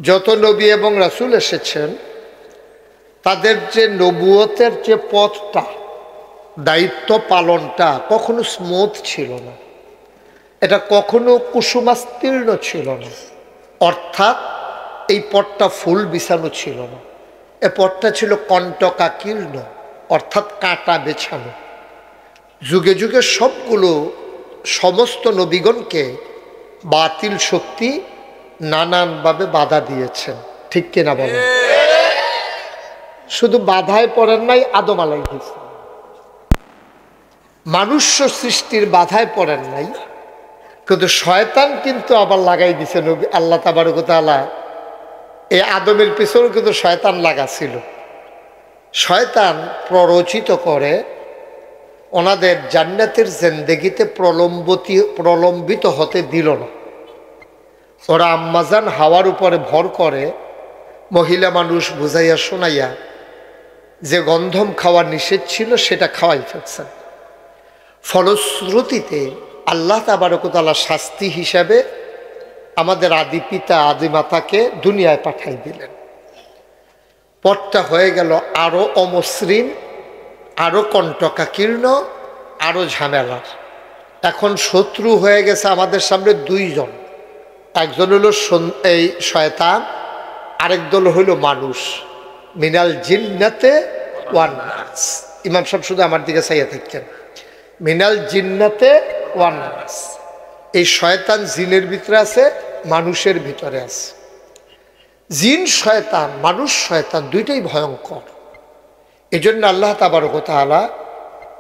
যত নবী এবং রাসূল এসেছেন তাদের যে নবুয়তের যে পথটা, দায়িত্ব পালনটা কখনো স্মুথ ছিল না, এটা কখনো কুসুমাস্তীর্ণ ছিল না। অর্থাৎ এই পথটা ফুল বিছানো ছিল না, এ পথটা ছিল কণ্টকাকীর্ণ, অর্থাৎ কাঁটা বেছানো। যুগে যুগে সমস্ত নবীগণকে বাতিল শক্তি নানানভাবে বাধা দিয়েছেন, ঠিক কিনা বলেন? শুধু বাধায় পড়েন নাই আদম আলাইহিস সালাম, মানুষ সৃষ্টির বাধায় পড়েন নাই, কিন্তু শয়তান কিন্তু আবার লাগাই দিছে নবী আল্লাহ তাবারক ওয়া তাআলা। এই আদমের পিছনে কিন্তু শয়তান লাগাছিল। শয়তান প্ররোচিত করে ওনাদের জান্নাতের জিন্দেগিতে প্রলম্বিত হতে দিল না। ওরা আম্মাজান হাওয়ার উপরে ভর করে মহিলা মানুষ বুঝাইয়া শোনাইয়া যে গন্ধম খাওয়া নিষেধ ছিল সেটা খাওয়াই ফেলছেন। ফলশ্রুতিতে আল্লাহ তাবারক ওয়া তাআলা শাস্তি হিসাবে আমাদের আদি পিতা আদি মাতাকে দুনিয়ায় পাঠাই দিলেন। পথটা হয়ে গেল আরো অমসৃণ, আরো কণ্টকাকীর্ণ, আরো ঝামেলার। এখন শত্রু হয়ে গেছে আমাদের সামনে দুইজন, একজন হলো এই শয়তান, আরেক দল হইল মানুষ। মিনাল জিন্নাতে ওয়ান নাস। ইমাম সাহেব শুধু আমার দিকে চাইয়া থাকছেন। মিনাল জিন্নাতে ওয়ান নাস। এই শয়তান জিনের ভিতরে আছে, মানুষের ভিতরে আছে। জিন শয়তান, মানুষ শয়তান দুইটাই ভয়ঙ্কর। এই জন্য আল্লাহ তাবারক ওয়া তাআলা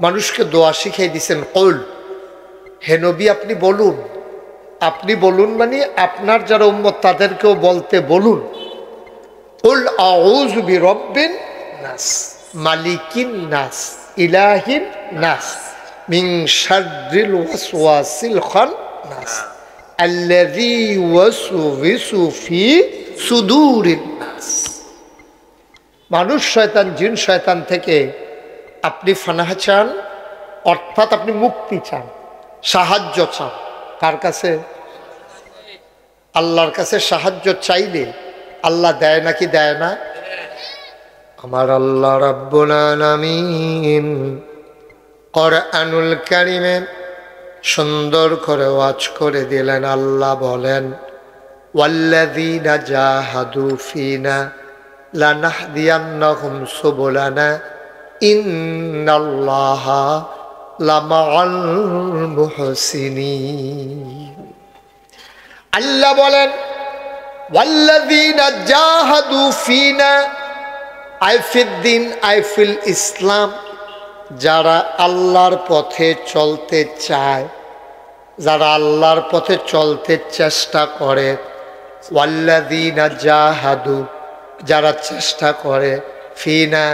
মানুষকে দোয়া শিখিয়ে দিয়েছেন, কৌল, হে নবী আপনি বলুন। আপনি বলুন মানে আপনার যারা উম্মত তাদেরকেও বলতে বলুন, কুল আউযু বিরাব্বিন নাস, মালিকিন নাস, ইলাহিন নাস, মিন শাররিল ওয়াসওয়াসিল খান্নাস, আল্লাযী ইউওয়াসওয়িসু ফি সুদুরিন নাস। মানুষ শয়তান জিন শয়তান থেকে আপনি ফানাহ চান, অর্থাৎ আপনি মুক্তি চান, সাহায্য চান। কার কাছে? আল্লাহর কাছে সাহায্য চাইলে আল্লাহ দেয় নাকি দেয় না? আমার আল্লাহ রাব্বুল আলামিন কোরআনুল কারীমে সুন্দর করে ওয়াজ করে দিলেন। আল্লাহ বলেন, ওয়াল্লাযীনা জাহাদু ফিনা লানাহদিয়ান্নাহুম সুবুলানা ইন্নাল্লাহা লামাআল মুহসিনিন। আল্লাহ বলেন, ওয়াল্লাযীনা জাহাদু ফিনা আই ফিদ্দিন আই ফিল ইসলাম, যারা আল্লাহর পথে চলতে চায়, যারা আল্লাহর পথে চলতে চেষ্টা করে, ওয়াল্লাযীনা জাহাদু, যারা চেষ্টা করে, ফিনা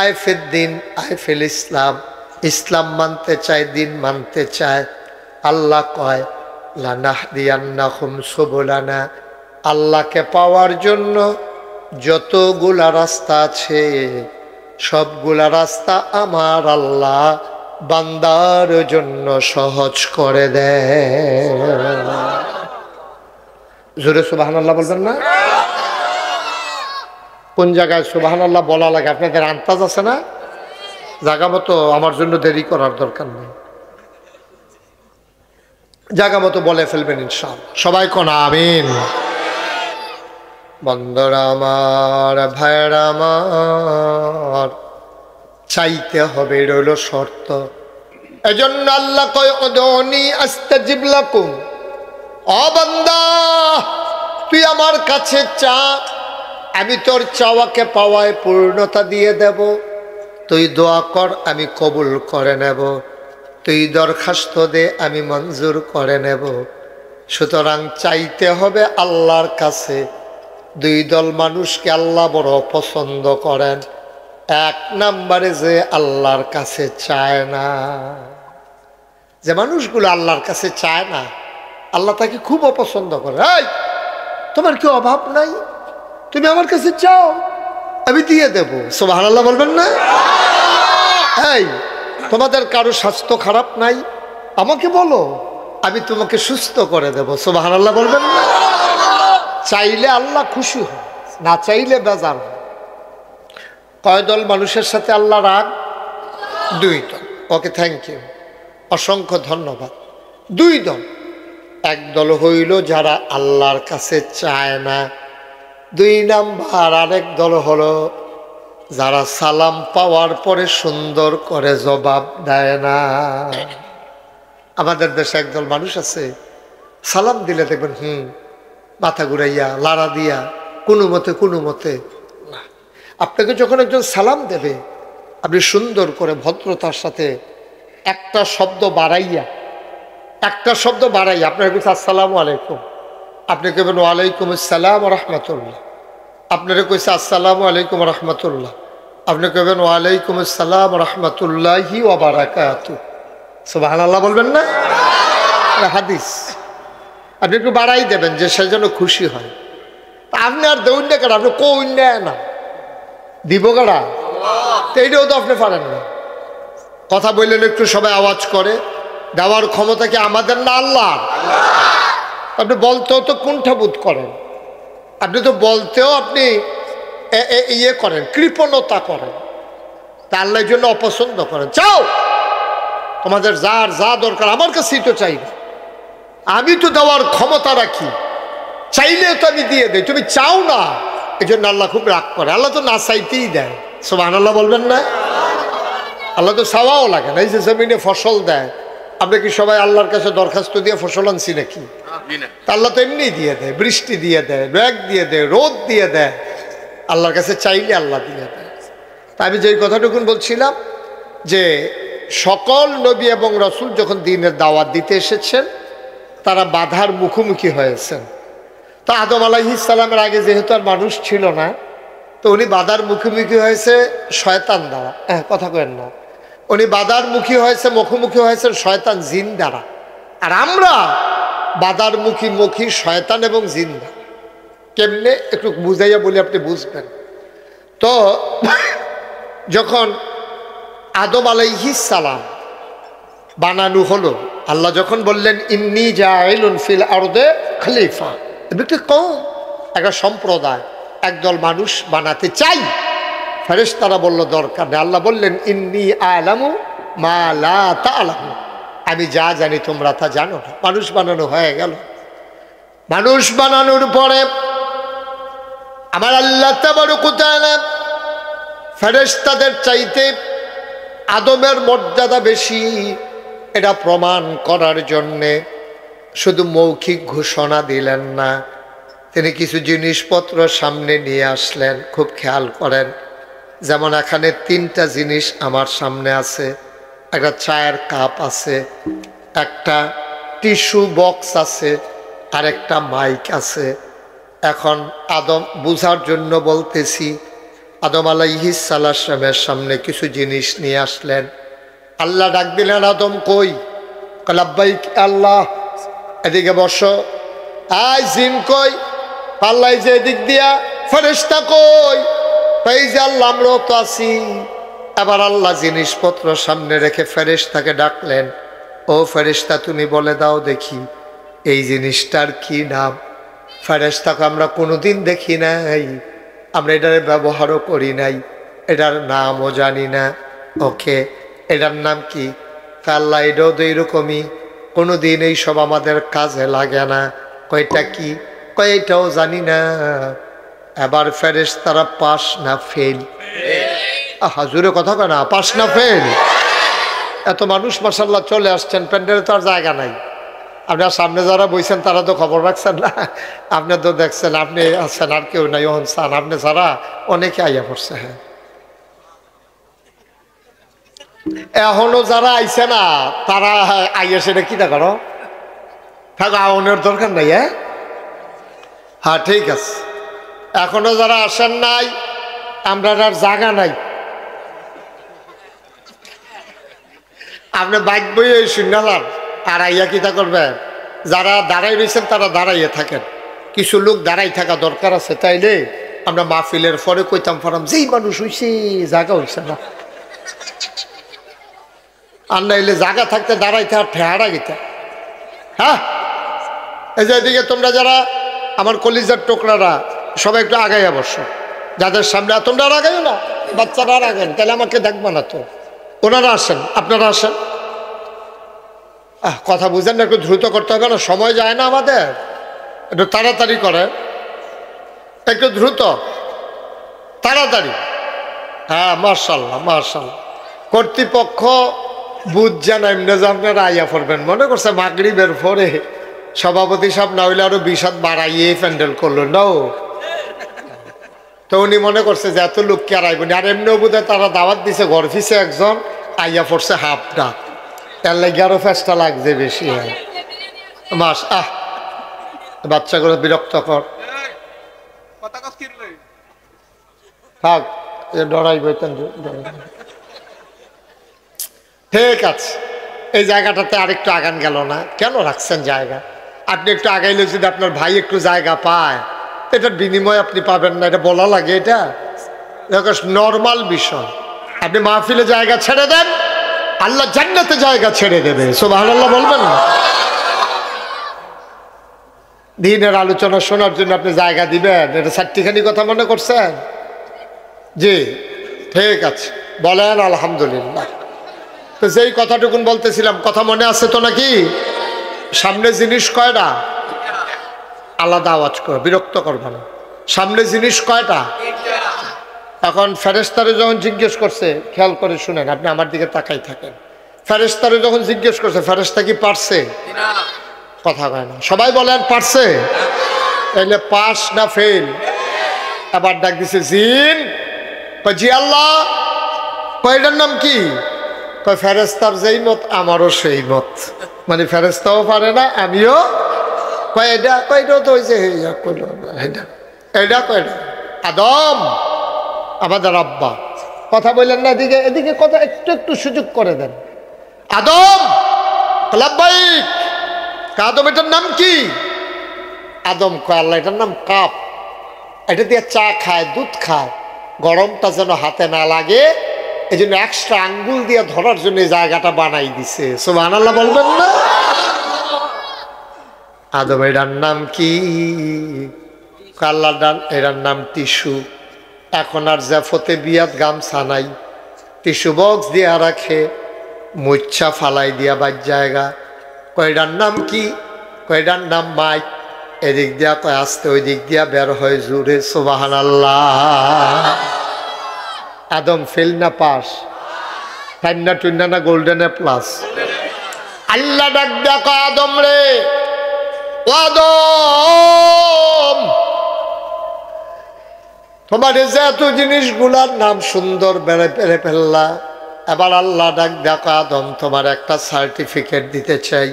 আই ফিদ্দিন আই ফিল ইসলাম, ইসলাম মানতে চায়, দিন মানতে চায়। আল্লাহ কয়, লানাহদিয়ান্নাহুম সুবুলানা, আল্লাহকে পাওয়ার জন্য যতগুলা রাস্তা আছে সবগুলা রাস্তা আমার আল্লাহ বান্দার জন্য সহজ করে দেয়। জোরে সুবহানাল্লাহ বলবেন না? কোন জায়গায় সুবহানাল্লাহ বলা লাগে আপনাদের আন্দাজ আছে না? জায়গা মতো আমার জন্য দেরি করার দরকার নেই, জায়গা মতো বলে ফেলবেন ইনশাআল্লাহ। সবাই কোন আমিন। বন্ধুরা আমার, ভাইরা আমার, চাইতে হবে, রইল শর্ত। এজন্য আল্লাহ কয়, উদউনি আস্তাজিব লাকুম, ও বান্দা তুই আমার কাছে চা, আমি তোর চাওয়াকে পাওয়ায় পূর্ণতা দিয়ে দেব। তুই দোয়া কর, আমি কবুল করে নেব। তুই দরখাস্ত দে, আমি মঞ্জুর করে নেব। সুতরাং চাইতে হবে আল্লাহর কাছে। দুই দল মানুষকে আল্লাহ বড় পছন্দ করেন। এক নম্বরে যে আল্লাহর কাছে চায় না, যে মানুষগুলো আল্লাহর কাছে চায় না, আল্লাহ তাকে খুব অপছন্দ করে। এই তোমার কি অভাব নাই? তুমি আমার কাছে চাও, আমি দিয়ে দেব। সুবহানাল্লাহ বলবেন না? এই তোমাদের কারো স্বাস্থ্য খারাপ নাই, আমাকে বলো, আমি তোমাকে সুস্থ করে দেব। সুবহানাল্লাহ বলবেন না? চাইলে আল্লাহ খুশি হয়, না চাইলে বেজার হয়। কয় দল মানুষের সাথে আল্লাহ রাগ? 2 দল। ওকে, থ্যাংক ইউ, অসংখ্য ধন্যবাদ। 2 দল। এক দল হইল যারা আল্লাহর কাছে চায় না। 2 নাম্বার আরেক দল হলো যারা সালাম পাওয়ার পরে সুন্দর করে জবাব দেয় না। আমাদের দেশে একদল মানুষ আছে, সালাম দিলে দেখবেন মাথা ঘুরাইয়া লাড়া দিয়া কোনো মতে না। আপনাকে যখন একজন সালাম দেবে, আপনি সুন্দর করে ভদ্রতার সাথে একটা শব্দ বাড়াইয়া আপনার কাছে আসসালামু আলাইকুম, আপনি কেবেন ওয়ালাইকুম আসসালাম রহমতুল্লাহ। আপনারা কইছে আসসালামু আলাইকুম রহমতুল্লাহ, আপনি কেবেন ওয়ালাইকুম আসসালাম রহমতুল্লাহি ওয়া বারাকাতুহু। সুবহানাল্লাহ বলবেন না? হাদিস। আপনি একটু বাড়াই দেবেন যে সে যেন খুশি হয়। আপনি আর দেউন না কেন? আপনি কইন না, দিব কারা? এইটাও তো আপনি পারেন না। কথা বললেন একটু সবাই আওয়াজ করে, দেওয়ার ক্ষমতা কি আমাদের না আল্লাহ? আপনি বলতেও তো কুণ্ঠাবোধ করেন, আপনি তো বলতেও আপনি ইয়ে করেন, কৃপণতা করেন, তা আল্লাহর জন্য অপছন্দ করেন। চাও তোমাদের যার যা দরকার আমার কাছেই তো চাইবে, আমি তো দেওয়ার ক্ষমতা রাখি, চাইলে তো আমি দিয়ে দেই, তুমি চাও না। এই জন্য আল্লাহ খুব রাগ করে। আল্লাহ তো না চাইতেই দেয়। সুবহানাল্লাহ বলবেন না? আল্লাহ তো চাওয়াও লাগে না। এই যে জমিনে ফসল দেয়, আমরা কি সবাই আল্লাহর কাছে দরখাস্ত দিয়ে ফসল আনছি নাকি? আল্লাহ তো এমনি দিয়ে দেয়, বৃষ্টি দিয়ে দেয়, মেঘ দিয়ে দেয়, রোদ দিয়ে দেয়। আল্লাহর কাছে চাইলে আল্লাহ দিয়ে দেয়। তা আমি যে কথাটুকুন বলছিলাম যে সকল নবী এবং রসুল যখন দ্বীনের দাওয়াত দিতে এসেছেন, তারা বাধার মুখোমুখি হয়েছেন। তো আদম আলাইহিস সালামের আগে যেহেতু আর মানুষ ছিল না, তো উনি বাধার মুখোমুখি হয়েছে শয়তান দ্বারা। কথা কেন না, উনি বাধার মুখোমুখি হয়েছেন শয়তান জিন দ্বারা। আর আমরা বাধার মুখী শয়তান এবং জিন দ্বারা। কেমনে একটু বুঝাইয়া বলি, আপনি বুঝবেন। তো যখন আদম আলাইহিস সালাম বানানো হলো, আল্লাহ যখন বললেন ইন্নী জাইলুন ফিল আরদে খলিফা, একটি কওম, একটা সম্প্রদায়, একদল মানুষ বানাতে চাই। ফেরেশতারা বলল দরকার নেই। আল্লাহ বললেন ইন্নী আ'লামু মা লা তা'লামু, আমি যা জানি তোমরা তা জানো না। মানুষ বানানো হয়ে গেল। মানুষ বানানোর পরে আমার আল্লাহ তাবারক ওয়া তাআলা ফেরেশতাদের চাইতে আদমের মর্যাদা বেশি, এটা প্রমাণ করার জন্যে শুধু মৌখিক ঘোষণা দিলেন না, তিনি কিছু জিনিসপত্র সামনে নিয়ে আসলেন। খুব খেয়াল করেন, যেমন এখানে 3টা জিনিস আমার সামনে আছে। একটা চায়ের কাপ আছে, একটা টিস্যু বক্স আছে, আর একটা মাইক আছে। এখন আদম বুঝার জন্য বলতেছি, আদম আলাইহিস সালামের সামনে কিছু জিনিস নিয়ে আসলেন। আল্লাহ ডাক দিলেন, আদম কই? লাব্বাইক আল্লাহ, এদিকে বসো। আই জিন কই? পাল্লাই যে এদিক দিয়া। ফেরেশতা কই? এই যে আল্লাহ, আমরাও তো আছি। এবার আল্লাহ জিনিসপত্র সামনে রেখে ফেরেশতাকে ডাকলেন, ও ফেরেশতা তুমি বলে দাও দেখি এই জিনিসটার কি নাম? ফেরেশতাকে আমরা কোনোদিন দেখি নাই, আমরা এটার ব্যবহারও করি নাই, এটার নামও জানি না। ওকে, এটার নাম কি? আল্লাহ এটাও তো এইরকমই, কোনোদিন এইসব আমাদের কাজে লাগে না। কয়টা কি? কয় এটাও জানি না। এবার ফেরেশতারা পাস না ফেল? হাজুরে কথা কয় না, পাস না ফেল? এত মানুষ মাশাআল্লাহ চলে আসছেন, প্যান্ডেলে তো আর জায়গা নাই। আপনার সামনে যারা বইছেন তারা তো খবর রাখছেন না, আপনি তো দেখছেন, আপনি আছেন আর কেউ নাই। ওহন সান আপনি ছাড়া অনেকে আইয়া পড়ছে। হ্যাঁ, এখনো যারা আইছে না তারা আইয়া সেটা কি করো থাকো, আউনের দরকার নাই। হ্যাঁ ঠিক আছে, এখনো যারা আসেন নাই, আমরা আর জায়গা নাই। আপনি বাইক বইয়ে শুনলাম আর আইয়া কিতা করবেন? যারা দাঁড়াই রয়েছেন তারা দাঁড়াইয়ে থাকেন, কিছু লোক দাঁড়াই থাকা দরকার আছে। তাইলে আমরা মাহফিলের পরে কইতাম ফারাম যেই মানুষ হইছে জায়গা হইছে না, আর নাইলে জায়গা থাকতে দাঁড়াইতে আর ঠেহারা গেতে। হ্যাঁ, এই যে এদিকে তোমরা যারা আমার কলিজার টোকরারা সবাই একটু আগাইয়া বসো, যাদের সামনে তোমরা আর আগাইও না, বাচ্চারা আর আগান, তাহলে আমাকে দেখবা না তো। ওনারা আসেন, আপনারা আসেন। কথা বুঝেন না, একটু দ্রুত করতে হবে না, সময় যায় না আমাদের, একটু তাড়াতাড়ি করে, একটু দ্রুত তাড়াতাড়ি। হ্যাঁ, মার্শাল্লাহ মার্শাল্লাহ। কর্তৃপক্ষ বুঝছেন এমনি যে আপনারা আইয়া পড়বেন, মনে করছে মাগরিবের পরে সভাপতি সাহেব না হইলে আরো 20 হাত বাড়াইয়ে প্যান্ডেল করলো না, তো উনি মনে করছে যে এত লোক কে আর আইবনি। আর এমনিও বোধহয় তারা দাওয়াত দিছে, ঘর ফিসে একজন আইয়া পড়ছে হাফটা, তার লাগে আরো ফেসটা লাগছে বেশি হয় মাস। বাচ্চাগুলো বিরক্ত কর, থাক ডরাইব। ঠিক আছে, এই জায়গাটাতে আরেকটু আগান গেল না, কেন রাখছেন জায়গা? আপনি একটু আগাইলে যদি আপনার ভাই একটু জায়গা পায়, এটার বিনিময় আপনি পাবেন না, এটা বলা লাগে, এটা নর্মাল বিষয়। আপনি মাহফিলে জায়গা ছেড়ে দেন, আল্লাহ জান্নাতে জায়গা ছেড়ে দেবে, সুবহানাল্লাহ বলবেন না? দিনের আলোচনা শোনার জন্য আপনি জায়গা দিবেন, এটা চারটিখানি কথা মনে করছেন? জি ঠিক আছে, বলেন আলহামদুলিল্লাহ। তো যেই কথাটুকুন বলতেছিলাম, কথা মনে আছে তো নাকি? সামনে জিনিস কয়টা? আলাদা আওয়াজ করো, বিরক্ত করবে না। সামনে জিনিস কয়টা? এখন ফেরেশতারে যখন জিজ্ঞেস করছে, খেয়াল করে শুনেন, আপনি আমার দিকে তাকাই থাকেন। ফেরেশতারে যখন জিজ্ঞেস করছে, ফেরেশতা কি পারছে? কথা কয় না, সবাই বলেন পারছে। তাইলে পাস না ফেল? আবার ডাক দিছে জিন, জি আল্লাহ। কয়টার নাম কি? কয় ফেরেশতার যেই মত আমারও সেই মত, মানে ফেরেশতাও পারে না, আমিও। কয় এটা, কয়টাও তো হয়েছে, এটা কয়টা? আদম আমাদের আব্বা, কথা বললেন না, এদিকে এদিকে কথা একটু একটু সুযোগ করে দেন। আদম, লাব্বাইক। আদম এটার নাম কি? আদম কয় আল্লাহ এটার নাম কাপ, এটা দিয়ে চা খায়, দুধ খায়, গরমটা যেন হাতে না লাগে, এই জন্য এক্সট্রা আঙ্গুল দিয়ে ধরার জন্য এই জায়গাটা বানাই দিছে, সুবহানাল্লাহ বলবেন না? আদম এটার নাম কি? আল্লাহ এটার নাম টিস্যু। এখন আর জাফতে বিয়াত গামছা নাই, টিস্যু বক্স দিয়া রাখে, মুচ্ছা ফালাই দিয়া বাদ জায়গা। কয়টার নাম কি? কয়টার নাম মাইক। এদিক দিয়া কয় আসতে, ওই দিক দিয়া বের হয় জোরে, সুবহানাল্লাহ। আদম ফেল না পাস? টাইনা টুইনা না গোল্ডেন এ প্লাস? আল্লাহ ডাক দিয়া কয় আদম রে, ও আদম, তোমার যে এত জিনিসগুলার নাম সুন্দর বেড়ে পেরে ফেললা, এবার আল্লাহ ডাক দেখা, আদম তোমার একটা সার্টিফিকেট দিতে চাই।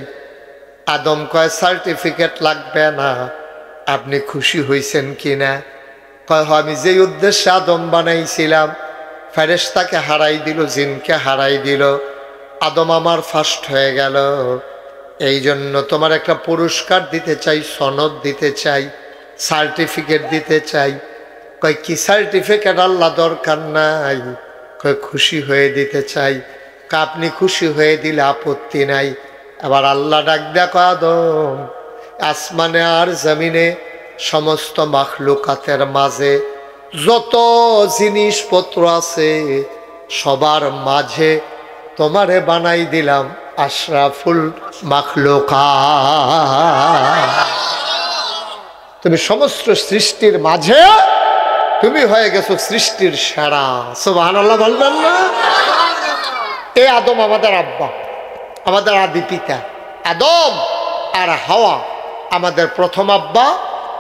আদম কয় সার্টিফিকেট লাগবে না, আপনি খুশি হয়েছেন কিনা? কয় আমি যেই উদ্দেশ্যে আদম বানাইছিলাম, ফেরেশতাকে হারাই দিল, জিনকে হারাই দিল, আদম আমার ফার্স্ট হয়ে গেল, এই জন্য তোমার একটা পুরস্কার দিতে চাই, সনদ দিতে চাই, সার্টিফিকেট দিতে চাই। কয় কি সার্টিফিকেট? আল্লাহ দরকার নাই, কয় খুশি হয়ে দিতে চাই। আপনি খুশি হয়ে দিলে আপত্তি নাই। আবার আল্লাহ ডাক দেখো, আদম আসমানে আর জমিনে সমস্ত মাখলুকাতের মাঝে যত জিনিসপত্র আছে, সবার মাঝে তোমারে বানাই দিলাম আশরাফুল মাখলুকাত। তুমি সমস্ত সৃষ্টির মাঝে তুমি হয়ে গেছো সৃষ্টির সেরা, সুবহানাল্লাহ বলবেন না? এই আদম আমাদের আব্বা, আমাদের আদি পিতা। আদম আর হাওয়া আমাদের প্রথম আব্বা,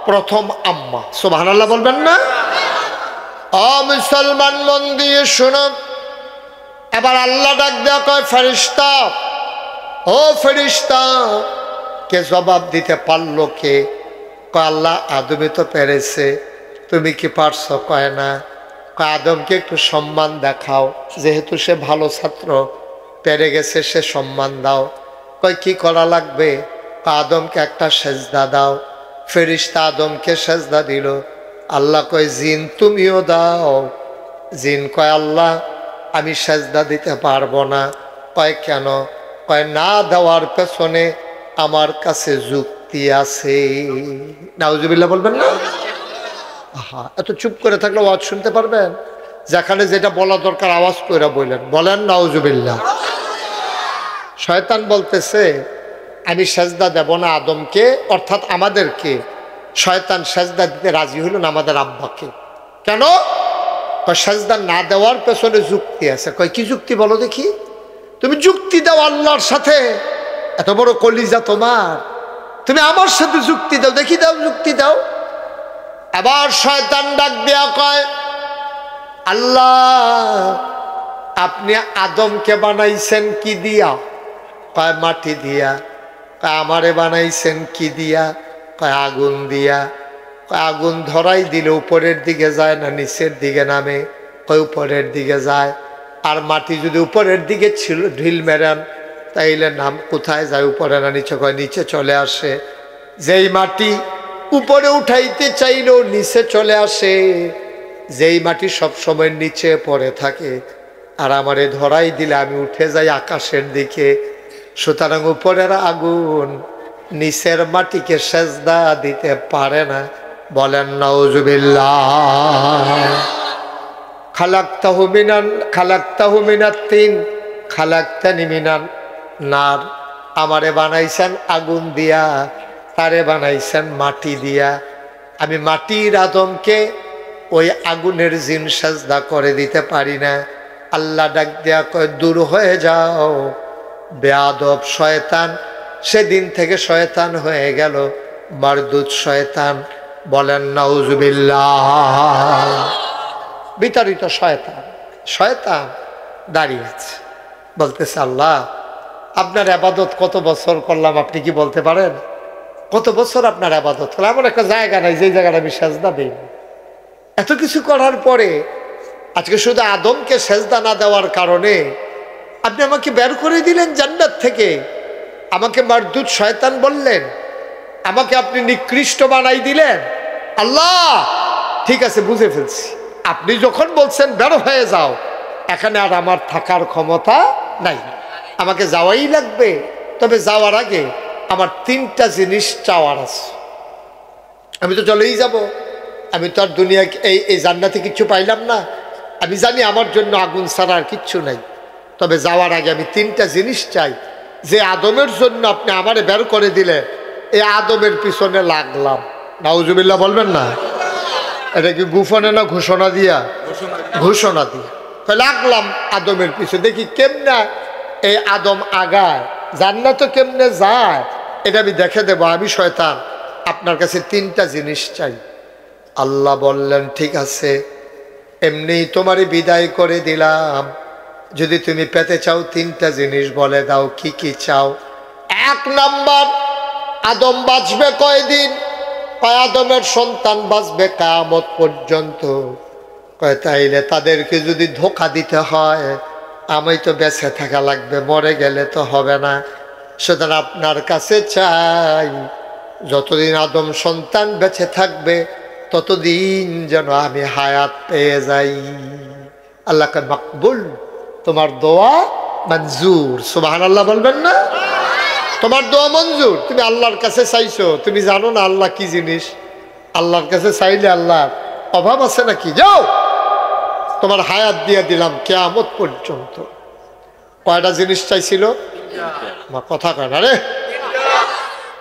প্রথম আম্মা, সুবহানাল্লাহ বলবেন না? ও মুসলমান মন দিয়ে শুনুন, এবার আল্লাহ ডাক দেয়া কয় ফেরেশতা, ও ফেরেশতা, কে জবাব দিতে পারলো কে? কয় আল্লাহ, আদমই তো পেরেছে, তুমি কি পারছো? কয় না। কয় আদমকে একটু সম্মান দেখাও, যেহেতু সে ভালো ছাত্র, পেরে গেছে, সে সম্মান দাও। কয় কি করা লাগবে? আদমকে একটা সেজদা দাও। ফেরেশতা আদমকে সেজদা দিল। আল্লাহ কয় জিন তুমিও দাও। জিন কয় আল্লাহ আমি সেজদা দিতে পারবো না। কয় কেন? কয় না দেওয়ার পেছনে আমার কাছে যুক্তি যুক্তি আছে। নাউজুবিল্লাহ বলবেন না? আহা, এত চুপ করে থাকলে আওয়াজ শুনতে পারবেন? যেখানে যেটা বলা দরকার আওয়াজ করে বললেন, বলেন নাউজুবিল্লাহ। শয়তান বলতেছে আমি সেজদা দেব না আদমকে, অর্থাৎ আমাদেরকে। শয়তান সেজদা দিতে রাজি হইল না আমাদের আব্বাকে। কেন? সেজদা না দেওয়ার পেছনে যুক্তি আছে। কয় কি যুক্তি বলো দেখি? তুমি যুক্তি দাও আল্লাহর সাথে, এত বড় কলিজা তোমার, তুমি আমার সাথে যুক্তি দাও দেখি, দাও যুক্তি দাও। আবার শয়তান ডাক দেয়া কয় আল্লাহ আপনি আদমকে বানাইছেন কি দিয়া? কয় মাটি দিয়া। কয় আমারে বানাইছেন কি দিয়া? কয় আগুন দিয়া। কয় আগুন ধরাই দিলে উপরের দিকে যায় না নিচের দিকে নামে? কয় উপরের দিকে যায়। আর মাটি যদি উপরের দিকে ছিল ঢিল মেরান তাইলে নাম কোথায় যায়? উপরে না নিচে? কয় নিচে চলে আসে। যেই মাটি উপরে উঠাইতে চাইলেও নিচে চলে আসে, যেই মাটি সবসময় নিচে পড়ে থাকে। আর আমারে ধরাই দিলে আমি উঠে যাই আকাশের দিকে। সুতরাং উপরের আগুন নিচের মাটিকে সেজদা দিতে পারে না। বলেন নাউজুবিল্লাহ। খালাকতাহু মিনাত তিন খালাকতানি মিনান নার। আমারে বানাইছেন আগুন দিয়া, তারে বানাইছেন মাটি দিয়া। আমি মাটির আদমকে ওই আগুনের জিন সেজদা করে দিতে পারি না। আল্লাহ ডাক দেয়া কয় দূর হয়ে যাও বেয়াদব শয়তান। সেদিন থেকে শয়তান হয়ে গেল মারদুদ শয়তান। বলেন নাউজুবিল্লাহ। বিতাড়িত শয়তান। শয়তান দাঁড়িয়ে আছে, বলতেছে আল্লাহ আপনার আবাদত কত বছর করলাম আপনি কি বলতে পারেন? কত বছর আপনার আবাদত করলাম? এমন একটা জায়গা নাই যেই জায়গাটা আমি সেজদা দিই। এত কিছু করার পরে আজকে শুধু আদমকে সেজদা না দেওয়ার কারণে আপনি আমাকে বের করে দিলেন জান্নাত থেকে, আমাকে মারদুদ শয়তান বললেন, আমাকে আপনি নিকৃষ্ট বানাই দিলেন। আল্লাহ ঠিক আছে বুঝে ফেলছি, আপনি যখন বলছেন বের হয়ে যাও, এখানে আর আমার থাকার ক্ষমতা নাই, আমাকে যাওয়াই লাগবে। তবে যাওয়ার আগে আমার তিনটা জিনিস চাওয়ার আছে। আমি তো চলেই যাব, আমি তো আর দুনিয়া এই জান্নাতে কিচ্ছু পাইলাম না। আমি জানি আমার জন্য আগুন ছাড়া আর কিচ্ছু নাই। তবে যাওয়ার আগে আমি তিনটা জিনিস চাই। যে আদমের জন্য আপনি আমারে বের করে দিলেন, এই আদমের পিছনে লাগলাম। নাউজুবিল্লাহ বলবেন না? এটা কি গোপনে না ঘোষণা দিয়া? ঘোষণা দিয়া লাগলাম আদমের পিছনে, দেখি কেমনে এই আদম আগায়, জান্নাত কেমনে যায় এটা আমি দেখে দেব। আমি শয়তান আপনার কাছে তিনটা জিনিস চাই। আল্লাহ বললেন ঠিক আছে, এমনি তোমারই বিদায় করে দিলাম। যদি তুমি পেতে চাও তিনটা জিনিস বলে দাও, কি কি চাও? এক নাম্বার, আদম বাঁচবে কয়দিন? কয় আদমের সন্তান বাঁচবে কিয়ামত পর্যন্ত। কয় তাইলে তাদেরকে যদি ধোঁকা দিতে হয় আমি তো বেঁচে থাকা লাগবে, মরে গেলে তো হবে না। সুতরাং আপনার কাছে চাই যতদিন আদম সন্তান বেঁচে থাকবে ততদিন যেন আমি হায়াত পেয়ে যাই। আল্লাহকে মাকবুল, তোমার দোয়া মঞ্জুর। সুবহানাল্লাহ বলবেন না? তোমার দোয়া মঞ্জুর। তুমি আল্লাহর কাছে চাইছো, তুমি জানো না আল্লাহ কি জিনিস? আল্লাহর কাছে চাইলে আল্লাহর অভাব আছে নাকি? যাও, তোমার হায়াত দিয়ে দিলাম কিয়ামত পর্যন্ত। কয়টা জিনিস চাইছিল? কথা কয় না রে,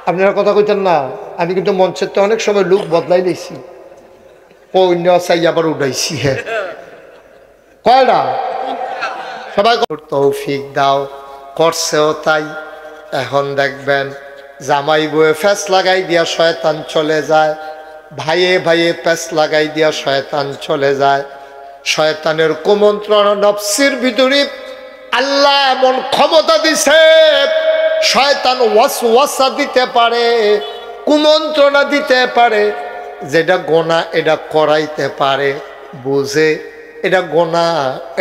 আপনারা কথা কইতেন না। আমি কিন্তু মঞ্চের তো অনেক সময় লুক বদলাই দিয়েছি, অন্য চাই আবার উঠাইছি। হ্যাঁ, কয়টা? সবাই তৌফিক দাও। করছেও তাই। এখন দেখবেন জামাই বউয়ে ফ্যাস লাগাই দিয়া শয়তান চলে যায়, ভাইয়ে ভাইয়ে প্যাস লাগাই দিয়া শয়তান চলে যায়। শয়তানের কুমন্ত্রণা নফসির ভিতরে আল্লাহ এমন ক্ষমতা দিছে, শয়তান ওয়াসওয়াসা দিতে পারে, কুমন্ত্রণা দিতে পারে। যেটা গোনা এটা করাইতে পারে, বুঝে এটা গোনা,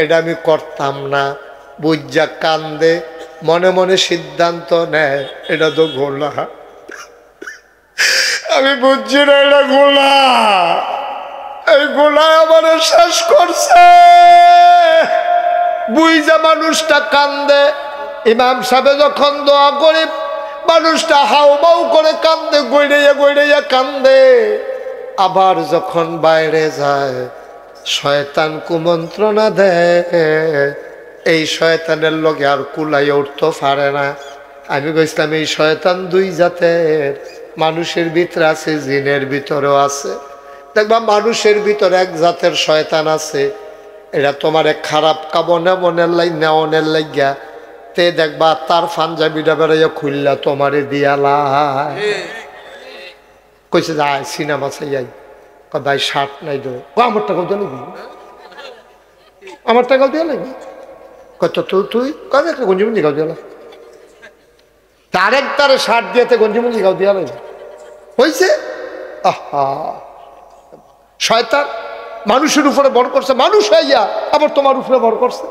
এটা আমি করতাম না, বুঝা কান্দে, মনে মনে সিদ্ধান্ত নেয় এটা তো গোনা, আমি বুঝছি না এটা গোনা, এই গোনায় আমার শেষ করছে। বুঝা মানুষটা কান্দে। ইমাম সাহেব যখন দোয়া করে মানুষটা হাউমাউ করে কান্দে, গড়াইয়া গড়াইয়া কান্দে। আবার যখন বাইরে যায় শয়তান কুমন্ত্রণা দেয়, এই শয়তানের লগে আর কুলাই উঠতে পারে না। আমি কইছিলাম এই শয়তান দুই জাতের, মানুষের ভিতরে আছে, জিনের ভিতরেও আছে। দেখবা মানুষের ভিতরে এক জাতের শয়তান আছে, এটা তোমার এক খারাপ কামনে মনের নেওয়ানের লাগিয়া তে দেখবা তার পাঞ্জাবিটা বেড়াইয়া খুললা তোমারে দিয়ালা কইছে যায় সিনেমা চাই ভাই শার্ট নাই দো, আমার টাকাও দিয়ে লাগবে, আমার টাকাও দিয়ে লাগবে, কত তুই কবে একটা গঞ্জিমুঞ্জি গাও দিয়ালা, তারেক তারে শার্ট দিয়েতে গঞ্জিমুঞ্জি গাও দিয়া লাগবে হয়েছে। আহা, শয়তান মানুষের উপরে বর করছে, মানুষ হইয়া আবার তোমার উপরে বর করছে,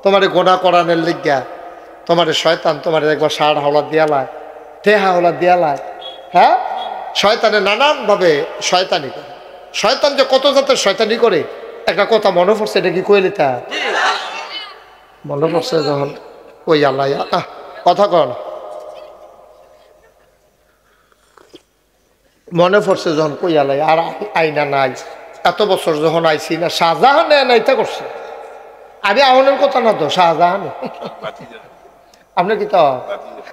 তোমারে গোনা করানের লিগা তোমারে শয়তান তোমারে একবার শার্ট হাওলা দিয়ালায়, টেহা হাওলা দিয়ালায়। হ্যাঁ, শয়তানে নানানভাবে শয়তানি করে। শয়তান যে কত জাতের শয়তানি করে একটা কথা মনে পড়ছে, এটা কি কইলি তা মনে পড়ছে যখন ওই আল্লাহ কথা কন মনে পড়ছে যখন কই আলাই আর আইনা নাই, এত বছর যখন আইসি না, শাহজাহান নাইতা করছে। আমি আহনের কথা না তো, শাহজাহান আপনি কি তো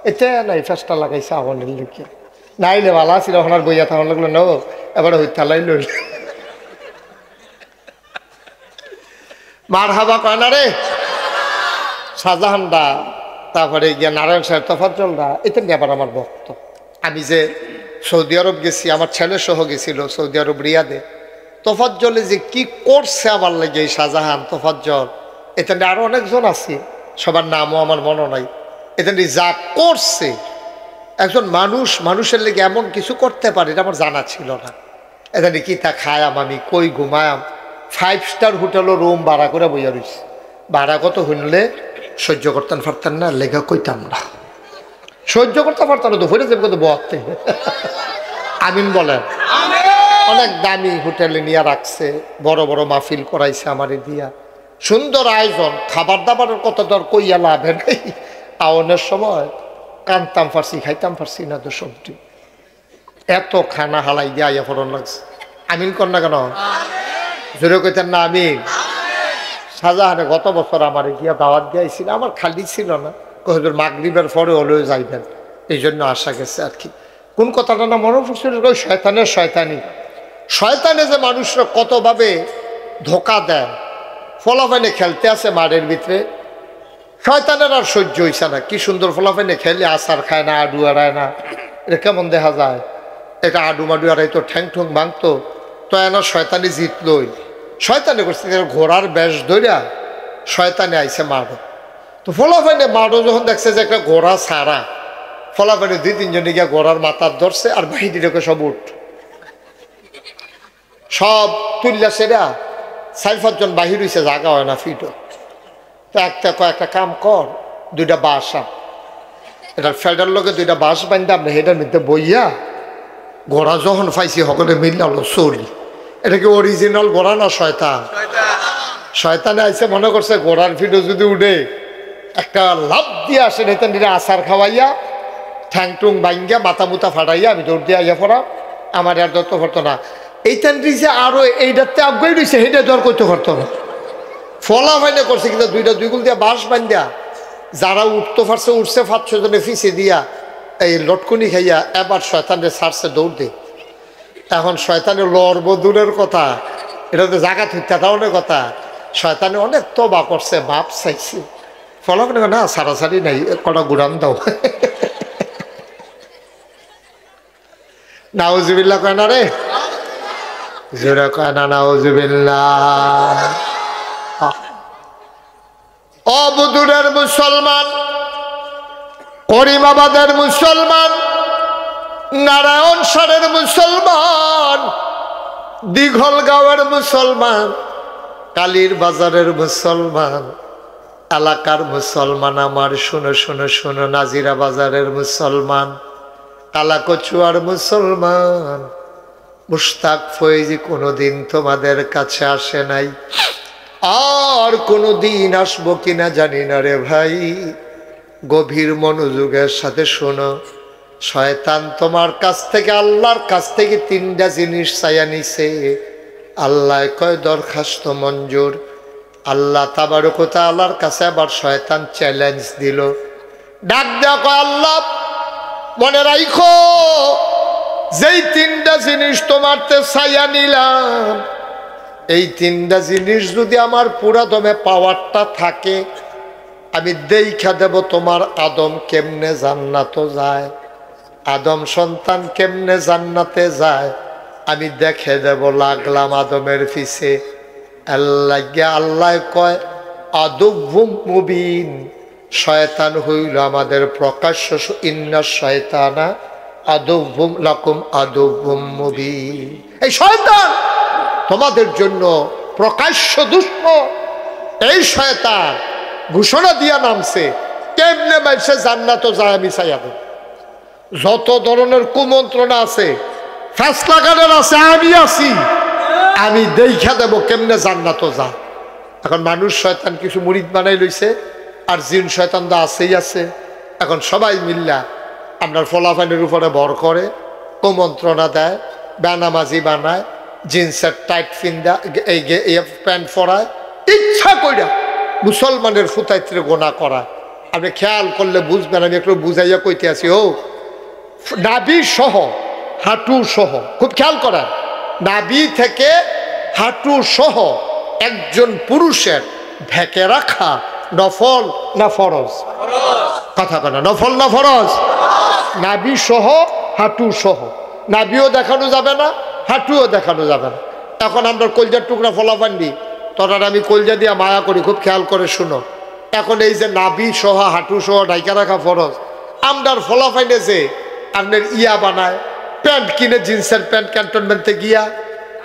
এটা নাই ফেসটা লাগাইছে আহনের লিখে, নাইলে ভালো ছিল ওনার বইয়া থাকার লাগলো ন, এবারে হইতালাই লইল মার হাবা কয় না রে শাহজাহানরা। তারপরে গিয়া নারায়ণ সাহেব তফাজ্জলরা, এটা নিয়ে আবার আমার ভক্ত। আমি যে সৌদি আরব গেছি, আমার ছেলে সহ গেছিল সৌদি আরব রিয়াদে, তফাজ্জলে যে কি করছে আমার লাগে এই শাহজাহান তফাজ্জল, এটা নিয়ে আরো অনেকজন আছে, সবার নামও আমার মনে নাই। এটা নিয়ে যা করছে একজন মানুষ মানুষের লেগে এমন কিছু করতে পারে এটা আমার জানা ছিল না। এটা নিয়ে কি তা খায়াম আমি, কই ঘুমায়াম, 5 স্টার হোটেলও রুম ভাড়া করে বইয়া রয়েছে। ভাড়া কত শুনলে সহ্য করতেন পারতেন না, লেখা কইতাম না, সহ্য করতে পারতাম না, তো ফিরে যাবে কত বকতে আমিন বলেন। অনেক দামি হোটেলে নিয়ে রাখছে, বড় বড় মাহফিল করাইছে আমারে দিয়া, সুন্দর আয়োজন, খাবার দাবারের কত দর কইয়া লাভে নেই। আওয়ানের সময় কানতাম পারছি, খাইতাম পারছি না তো সবজি, এত খানা হালাই দিয়ে আইয়া ফরন লাগছে। আমিন কর না কেন, জোরে কইতেন না আমিন। শাহজাহানে গত বছর আমার গিয়া দাওয়াত দিয়েছিল, আমার খালি ছিল না, কহিল মাগরিবের পরে হলেও যাইবেন, এই জন্য আশা গেছে আর কি। কোন কথাটা না মনে পড়ছিল, শয়তানের শয়তানি, শয়তানে যে মানুষরা কতভাবে ধোকা দেয়। ফলাফাইনে খেলতে আছে মাঠের ভিতরে, শয়তানের আর সহ্য হইছে না, কি সুন্দর ফলাফাইনে খেলে আসার খায় না, আডু আড়ায় না, এটা কেমন দেখা যায়, এটা আডু মাডু আড়াই তো ঠ্যাং ঠুং ভাঙতো, তো এনার শয়তানি জিতলই। শয়তানি করছে ঘোড়ার বেশ ধরিয়া শয়তানে আইছে মাঠও, তো ফলাফাইনে মাঠও যখন দেখছে যে একটা ঘোড়া ছাড়া, ফলাফাইনে 2-3 গিয়া ঘোড়ার মাথার ধরছে আর বাহিনীকে সব উঠ সব তুললা সেরা 4-5 জন বাহির হইছে, জাগা হয় না ফিটও। তো একটা কাম কর, 2টা বাঁশ আন, এটার ফেডার লোকে 2টা বাঁশ বান্ধে আপনি হেটার মধ্যে বইয়া ঘোড়া যখন পাইছি সকলে মিলালো চলি। এটা কি অরিজিনাল ঘোড়া না শয়তান? শয়তানে আইসে মনে করছে ঘোড়ার ফিডো যদি উঠে একটা লাভ দিয়ে আসে, নেতা নিরে আচার খাওয়াইয়া ঠ্যাং টুং বাইঙ্গা মাথা মুতা ফাটাইয়া আমি দৌড় দিয়ে আইয়া পড়া, আমার আর ধরতে পারতো না। এইটান দিয়েছে আরো এইটাতে আগ্রহী রয়েছে, সেইটা দর করতে পারতো না। ফলা ভাইনে করছে কিন্তু 2টা 2 গুল দিয়া বাঁশ বান্ধা, যারা উঠতে পারছে উঠছে, 5-6 জনে ফিসে দিয়া এই লটকুনি খাইয়া এবার শয়তানের ছাড়ছে দৌড় দে। এখন শয়তানের লড়ব দূরের কথা, এটা তো জায়গা থুইতা অনেক কথা, শয়তানে অনেক তবা করছে, বাপ চাইছে, ফলা ভাইনে না সারাসারি নাই, কটা গুড়ান দাও নাউজুবিল্লাহ কয় না রে, জোরে কয় না নাউজুবিল্লাহ। অবদূরের মুসলমান, করিমাবাদের মুসলমান, নারায়ণ সারের মুসলমান, দীঘলগাঁওয়ের মুসলমান, কালীর বাজারের মুসলমান, এলাকার মুসলমান আমার শুনো শুনো শুনো, নাজিরা বাজারের মুসলমান, কালাকচুয়ার মুসলমান, মুশতাক ফয়েজি কোনোদিন তোমাদের কাছে আসে নাই, আর কোনোদিন আসবো কিনা জানি না রে ভাই। গভীর মনোযোগের সাথে শোনো, শয়তান তোমার কাছ থেকে আল্লাহর কাছ থেকে 3টা জিনিস চাইয়া নিছে। আল্লাহ কয় দরখাস্ত মঞ্জুর। আল্লাহ তাবারক ওয়া তাআলার কাছে আবার শয়তান চ্যালেঞ্জ দিল, ডাক দেয়া কয় আল্লাহ মনে রাখো, যেই 3টা জিনিস তোমারতে চাইয়া নিলাম, এই 3টা জিনিস যদি আমার পুরা দমে পাওয়ারটা থাকে, আমি দেইখা দেব তোমার আদম কেমনে জান্নাতে যায়, আদম সন্তান কেমনে জান্নাতে যায়, আমি দেখে দেব। লাগলাম আদমের পিছে। আল্লাহ কয় আদুব্বুম মুবিন, শয়তান হইল আমাদের প্রকাশ্য। ইন্না শয়তানা আদুব্বুম লাকুম আদুব্বুম মুবিন, এই শয়তান তোমাদের জন্য প্রকাশ্য দুশ্মন। এই শয়তান ঘোষণা দিয়া নামছে কেমনে মানুষে জান্নাতে যায় আমি চাইয়া দেব। যত ধরনের কুমন্ত্রণা আছে, ফেসলা গানের আছে, আমি আছি, আমি দেখা দেব কেমনে জান্নাতে যা। এখন মানুষ শয়তান কিছু মুরিদ বানাই লইছে, আর জিন শয়তান দা আছেই আছে। এখন সবাই মিল্লা আপনার ফলাফানের উপরে ভর করে, কুমন্ত্রণা দেয়, বেনামাজি বানায়, জিন্সের টাইট ফিন্দা এই প্যান্ট পরায়, ইচ্ছা কইরা মুসলমানের ফুতাইত্রে গোনা করায়। আপনি খেয়াল করলে বুঝবেন, আমি একটু বুঝাইয়া কইতে আছি। ও নাভি সহ হাঁটু সহ, খুব খেয়াল করেন, নাভি থেকে হাঁটু সহ একজন পুরুষের ঢেকে রাখা নফল না ফরজ? কথা কয় না, নফল না ফরজ? নাভি সহ হাঁটু সহ, নাভিও দেখানো যাবে না, হাঁটুও দেখানো যাবে না। এখন আমরা কলজার টুকরা ফলাফান দিই, তোরা আমি কলজা দিয়া মায়া করি, খুব খেয়াল করে শুনো। এখন এই যে নাভি সহ হাঁটু সহ ঢাইকা রাখা ফরজ, আমরার ফলাফাইনে যে আপনার ইয়া বানায়, প্যান্ট কিনে, জিন্সের প্যান্ট ক্যান্টনমেন্টে গিয়া,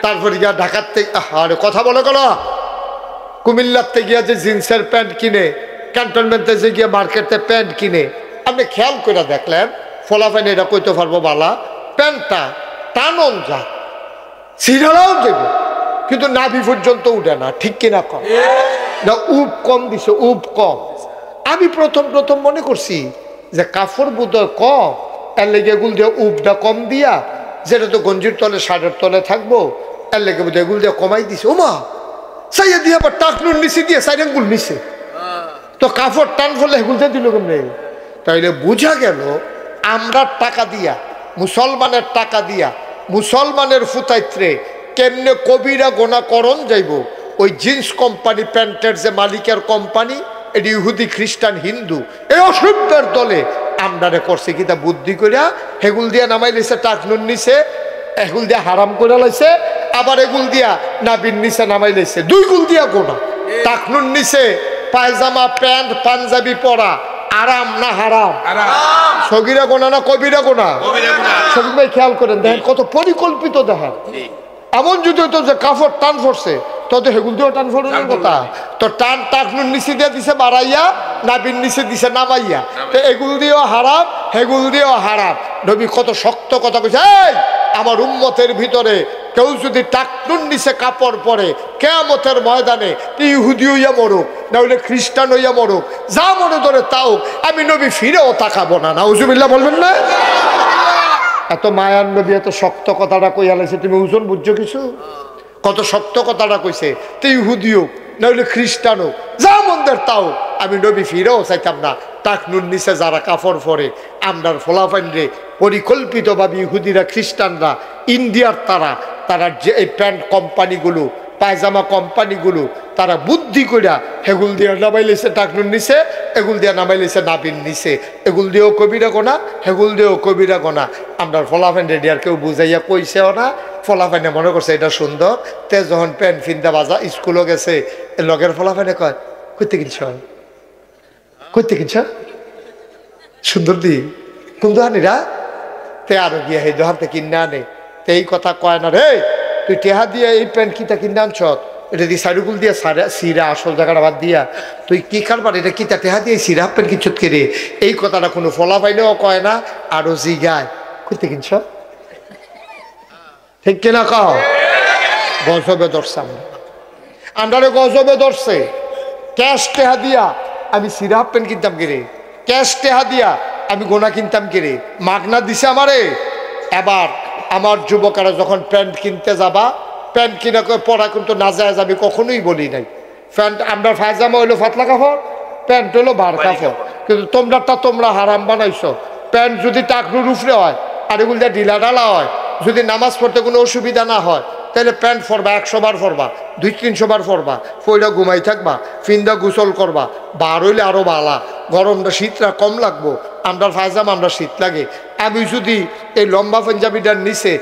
তারপরে গিয়া ঢাকার থেকে, আরে কথা বলে গেল, কুমিল্লাতে গিয়া যে জিন্সের প্যান্ট কিনে, ক্যান্টনমেন্টে যে গিয়া মার্কেটে প্যান্ট কিনে, আপনি খেয়াল করে দেখলেন ফলাফাইনে এটা কইতে পারবো বালা, প্যান্টটা টানন যা, সিরালাও দেবে, কিন্তু নাভি পর্যন্ত উঠে না, ঠিক কিনা কম না? উপ কম দিছে, উপ কম। আমি প্রথম মনে করছি যে কাপড় বোধহয় কম, এর লেগে এগুল দিয়ে উপটা কম দিয়া, যেটা তো গঞ্জির তলে শার্টের তলে থাকবো, এর লেগে বোধহয় এগুল দিয়ে কমাই দিছে। ওমা সাইয়া দিয়ে আবার টাকনুর নিচে দিয়ে সাইড আঙ্গুল নিচে, তো কাপড় টান ফলে এগুল দিয়ে দিল কেমনে? তাইলে বোঝা গেল আমরা টাকা দিয়া, মুসলমানের টাকা দিয়া, মুসলমানের ফুতাইত্রে কেমনে কবিরা গোনা করণ যাইব। ওই জিন্স কোম্পানি, প্যান্টের যে মালিকের কোম্পানি, এটি ইহুদি, খ্রিস্টান, হিন্দু, এই অসভ্যের দলে আমরারে করছে কিতা বুদ্ধি করিয়া হেগুল দিয়া নামাই লাইছে টাকনুর নিচে, এগুল দিয়া হারাম করে লাইছে, আবার এগুল দিয়া নাবির নিচে নামাই লাইছে। 2 গুল দিয়া গোনা। টাকনুর নিচে পায়জামা, প্যান্ট, পাঞ্জাবি পরা আরাম না হারাম? সগীরা গোনা না কবিরা গোনা? সগীর ভাই খেয়াল করেন, দেখেন কত পরিকল্পিত। দেখেন এমন যদি হতো যে কাপড় টান পড়ছে, তো হেগুল দিয়েও টান ফোড়ানোর কথা, তো টান টাকনুর নিচে দিয়ে দিছে বাড়াইয়া, নাবির নিচে দিছে নামাইয়া, তো এগুল দিয়েও হারাম, হেগুল দিয়েও হারাম। নবী কত শক্ত কথা কইছে, এই আমার উম্মতের ভিতরে কেউ যদি টাকনুর নিচে কাপড় পরে, কিয়ামতের ময়দানে ইহুদি হইয়া মরুক, না হইলে খ্রিস্টান হইয়া মরুক, যা মনে ধরে তাও, আমি নবী ফিরেও তাকাবো না। নাউজুবিল্লাহ বলবেন না? এত মায়ার নবী এত শক্ত কথাটা কইয়া লাইছে, তুমি ওজন বুঝছো কিছু? কত শক্ত কথাটা কইছে, তো ইহুদি হোক না হইলে খ্রিস্টান হোক, যা মন্দের তাও, আমি নবী ফিরেও চাইতাম না। টাকনুর নিচে যারা কাপড় পরে, আমরার ফলাফাইন রে পরিকল্পিতভাবে ইহুদিরা, খ্রিস্টানরা, ইন্ডিয়ার তারা যে এই প্যান্ট কোম্পানিগুলো, পায়জামা কোম্পানিগুলো, তারা বুদ্ধি কইরা হেগুল দিয়ে নামাই লেছে টাকনুর নিচে, এগুল দিয়ে নামাই লেছে নাবির নিচে, এগুল দিয়েও কবিরা গোনা, হেগুল দিয়েও কবিরা গোনা। আমরার ফলাফাইন রেডি আর কেউ বুঝাইয়া কইছেও না। ফলাফাইনে মনে করছে এটা সুন্দর, তে যখন প্যান্ট ফিন্দা বাজা স্কুলও গেছে, লগের ফলাফাইনে কয় কইতে কিনছ, কইতে কিনছ সুন্দর দি কোন দোহানিরা, তে আরো গিয়া এই দোহানতে কিনে আনে, তে এই কথা কয় না রে, তুই টেহা দিয়ে এই প্যান্ট কিতা কিনে আনছ, এটা দিয়ে সাইডুগুল দিয়া সিরা আসল জায়গাটা বাদ দিয়া তুই কি কারবার, এটা কিতা টেহা দিয়ে সিরা প্যান্ট কিনছত কে রে, এই কথাটা কোনো ফলাফাইনেও কয় না, আরো জিগায় কইতে কিনছ, ঠিক কিনা কও? গজবে ধরছে, আন্ডারে গজবে ধরছে। ক্যাশ টেহা দিয়া আমি সিরা প্যান্ট কিনতাম কে রে, ক্যাশ টেহা দিয়া আমি গোনা কিনতাম কিরে, মাগনা দিছে আমারে। এবার আমার যুবকেরা যখন প্যান্ট কিনতে যাবা, প্যান্ট কিনা পরা কিন্তু না যায়, আমি কখনোই বলি নাই। প্যান্ট আমরা ফায়জামা হইলো ফাতলা কাপড়, প্যান্ট হইলো বার কাপড়, কিন্তু তোমরা হারাম বানাইছো। প্যান্ট যদি টাকনুর উফরে হয় আর এগুলো দিয়ে ঢিলা ঢালা হয়, যদি নামাজ পড়তে কোনো অসুবিধা না হয়, তাহলে প্যান্ট পরবা 100 বার পরবা, 200-300 বার পরবা, পইরা ঘুমাই থাকবা, ফিন্দা গোসল করবা, বার হইলে আরো বালা, গরমটা শীতটা কম লাগবো। আমরা ফায়জামা আমরা শীত লাগে। আমি যদি এই লম্বা পাঞ্জাবিটার নিচে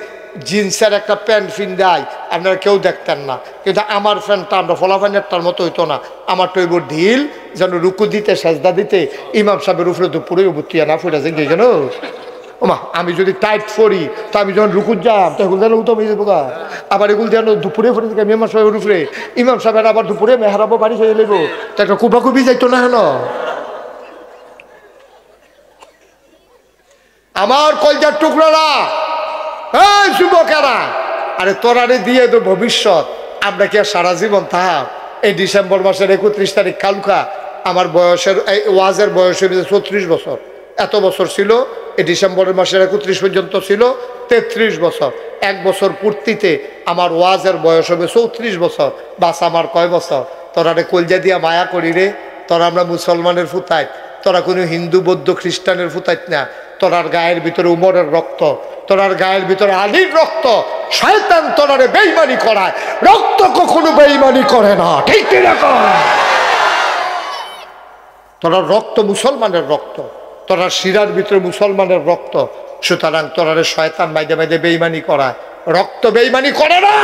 জিন্সের একটা প্যান্ট ফিন্দাই, আপনারা কেউ দেখতেন না, কিন্তু আমার প্যান্টটা আমরা ফলাফানেরটার মতো হইতো না। আমার টইব ঢিল, যেন রুকু দিতে সাজদা দিতে ইমাম সাহেবের উপরে দুপুরে বুতিয়া না ফুটা যে যেন ওমা। আমি যদি টাইট পরি, তো আমি যখন রুকুর যাম তো এগুলো যেন উত্তম হয়ে যাবো গা। আবার এগুলো যেন দুপুরে পরে থেকে ইমাম সাহেবের উপরে, ইমাম সাহেবের আবার দুপুরে মেহরাবো বাড়ি হয়ে নেব, তো একটা কুবাকুবি যাইতো না হেন। আমার কলজার টুকরারা, এই যুবকেরা, আরে তোরারে দিয়ে তো ভবিষ্যৎ। আমরা কি আর সারা জীবন থাক? এই ডিসেম্বর মাসের 31 তারিখ কালকা আমার বয়সের, এই ওয়াজের বয়স হয়েছে 34 বছর। এত বছর ছিল, এই ডিসেম্বরের মাসের 31 পর্যন্ত ছিল 33 বছর। 1 বছর পূর্তিতে আমার ওয়াজের বয়স হবে 34 বছর। বাস আমার কয় বছর? তোরারে কলজা দিয়া মায়া করি রে। তোরা আমরা মুসলমানের ফুতাইত, তোরা কোনো হিন্দু বৌদ্ধ খ্রিস্টানের ফুতাইত না। তোরার গায়ের ভিতরে উমরের রক্ত, তোরার গায়ের ভিতরে আলীর রক্ত। শয়তান তোরারে বেঈমানি করায়, রক্ত কখনো বেঈমানি করে না, ঠিক কিনা? তোরার রক্ত মুসলমানের রক্ত, তোরার শিরার ভিতরে মুসলমানের রক্ত। সুতরাং তোরারে শয়তান মাইদে মাইদে বেঈমানি করায়, রক্ত বেঈমানি করে না,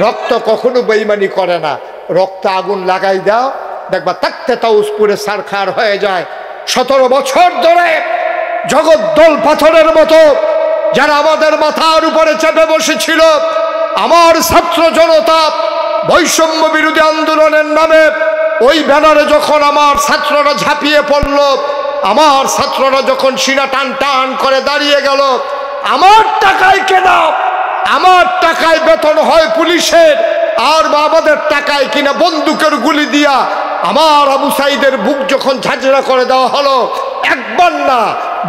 রক্ত কখনো বেঈমানি করে না। রক্ত আগুন লাগাই দাও, দেখবা তাকতে তাউসপুরে সারখার হয়ে যায়। 17 বছর ধরে জগদ্দল পাথরের মতো যারা আমাদের মাথার উপরে চেপে বসেছিল, আমার ছাত্র জনতা বৈষম্য বিরোধী আন্দোলনের নামে ওই ব্যানারে যখন আমার ছাত্ররা ঝাঁপিয়ে পড়ল, আমার ছাত্ররা যখন সিনা টান টান করে দাঁড়িয়ে গেল, আমার টাকায় কেনা, আমার টাকায় বেতন হয় পুলিশের, আর আমাদের টাকায় কিনা বন্দুকের গুলি দিয়া আমার আবু সাইদের বুক যখন ঝাঁঝরা করে দেওয়া হলো, 1 বার না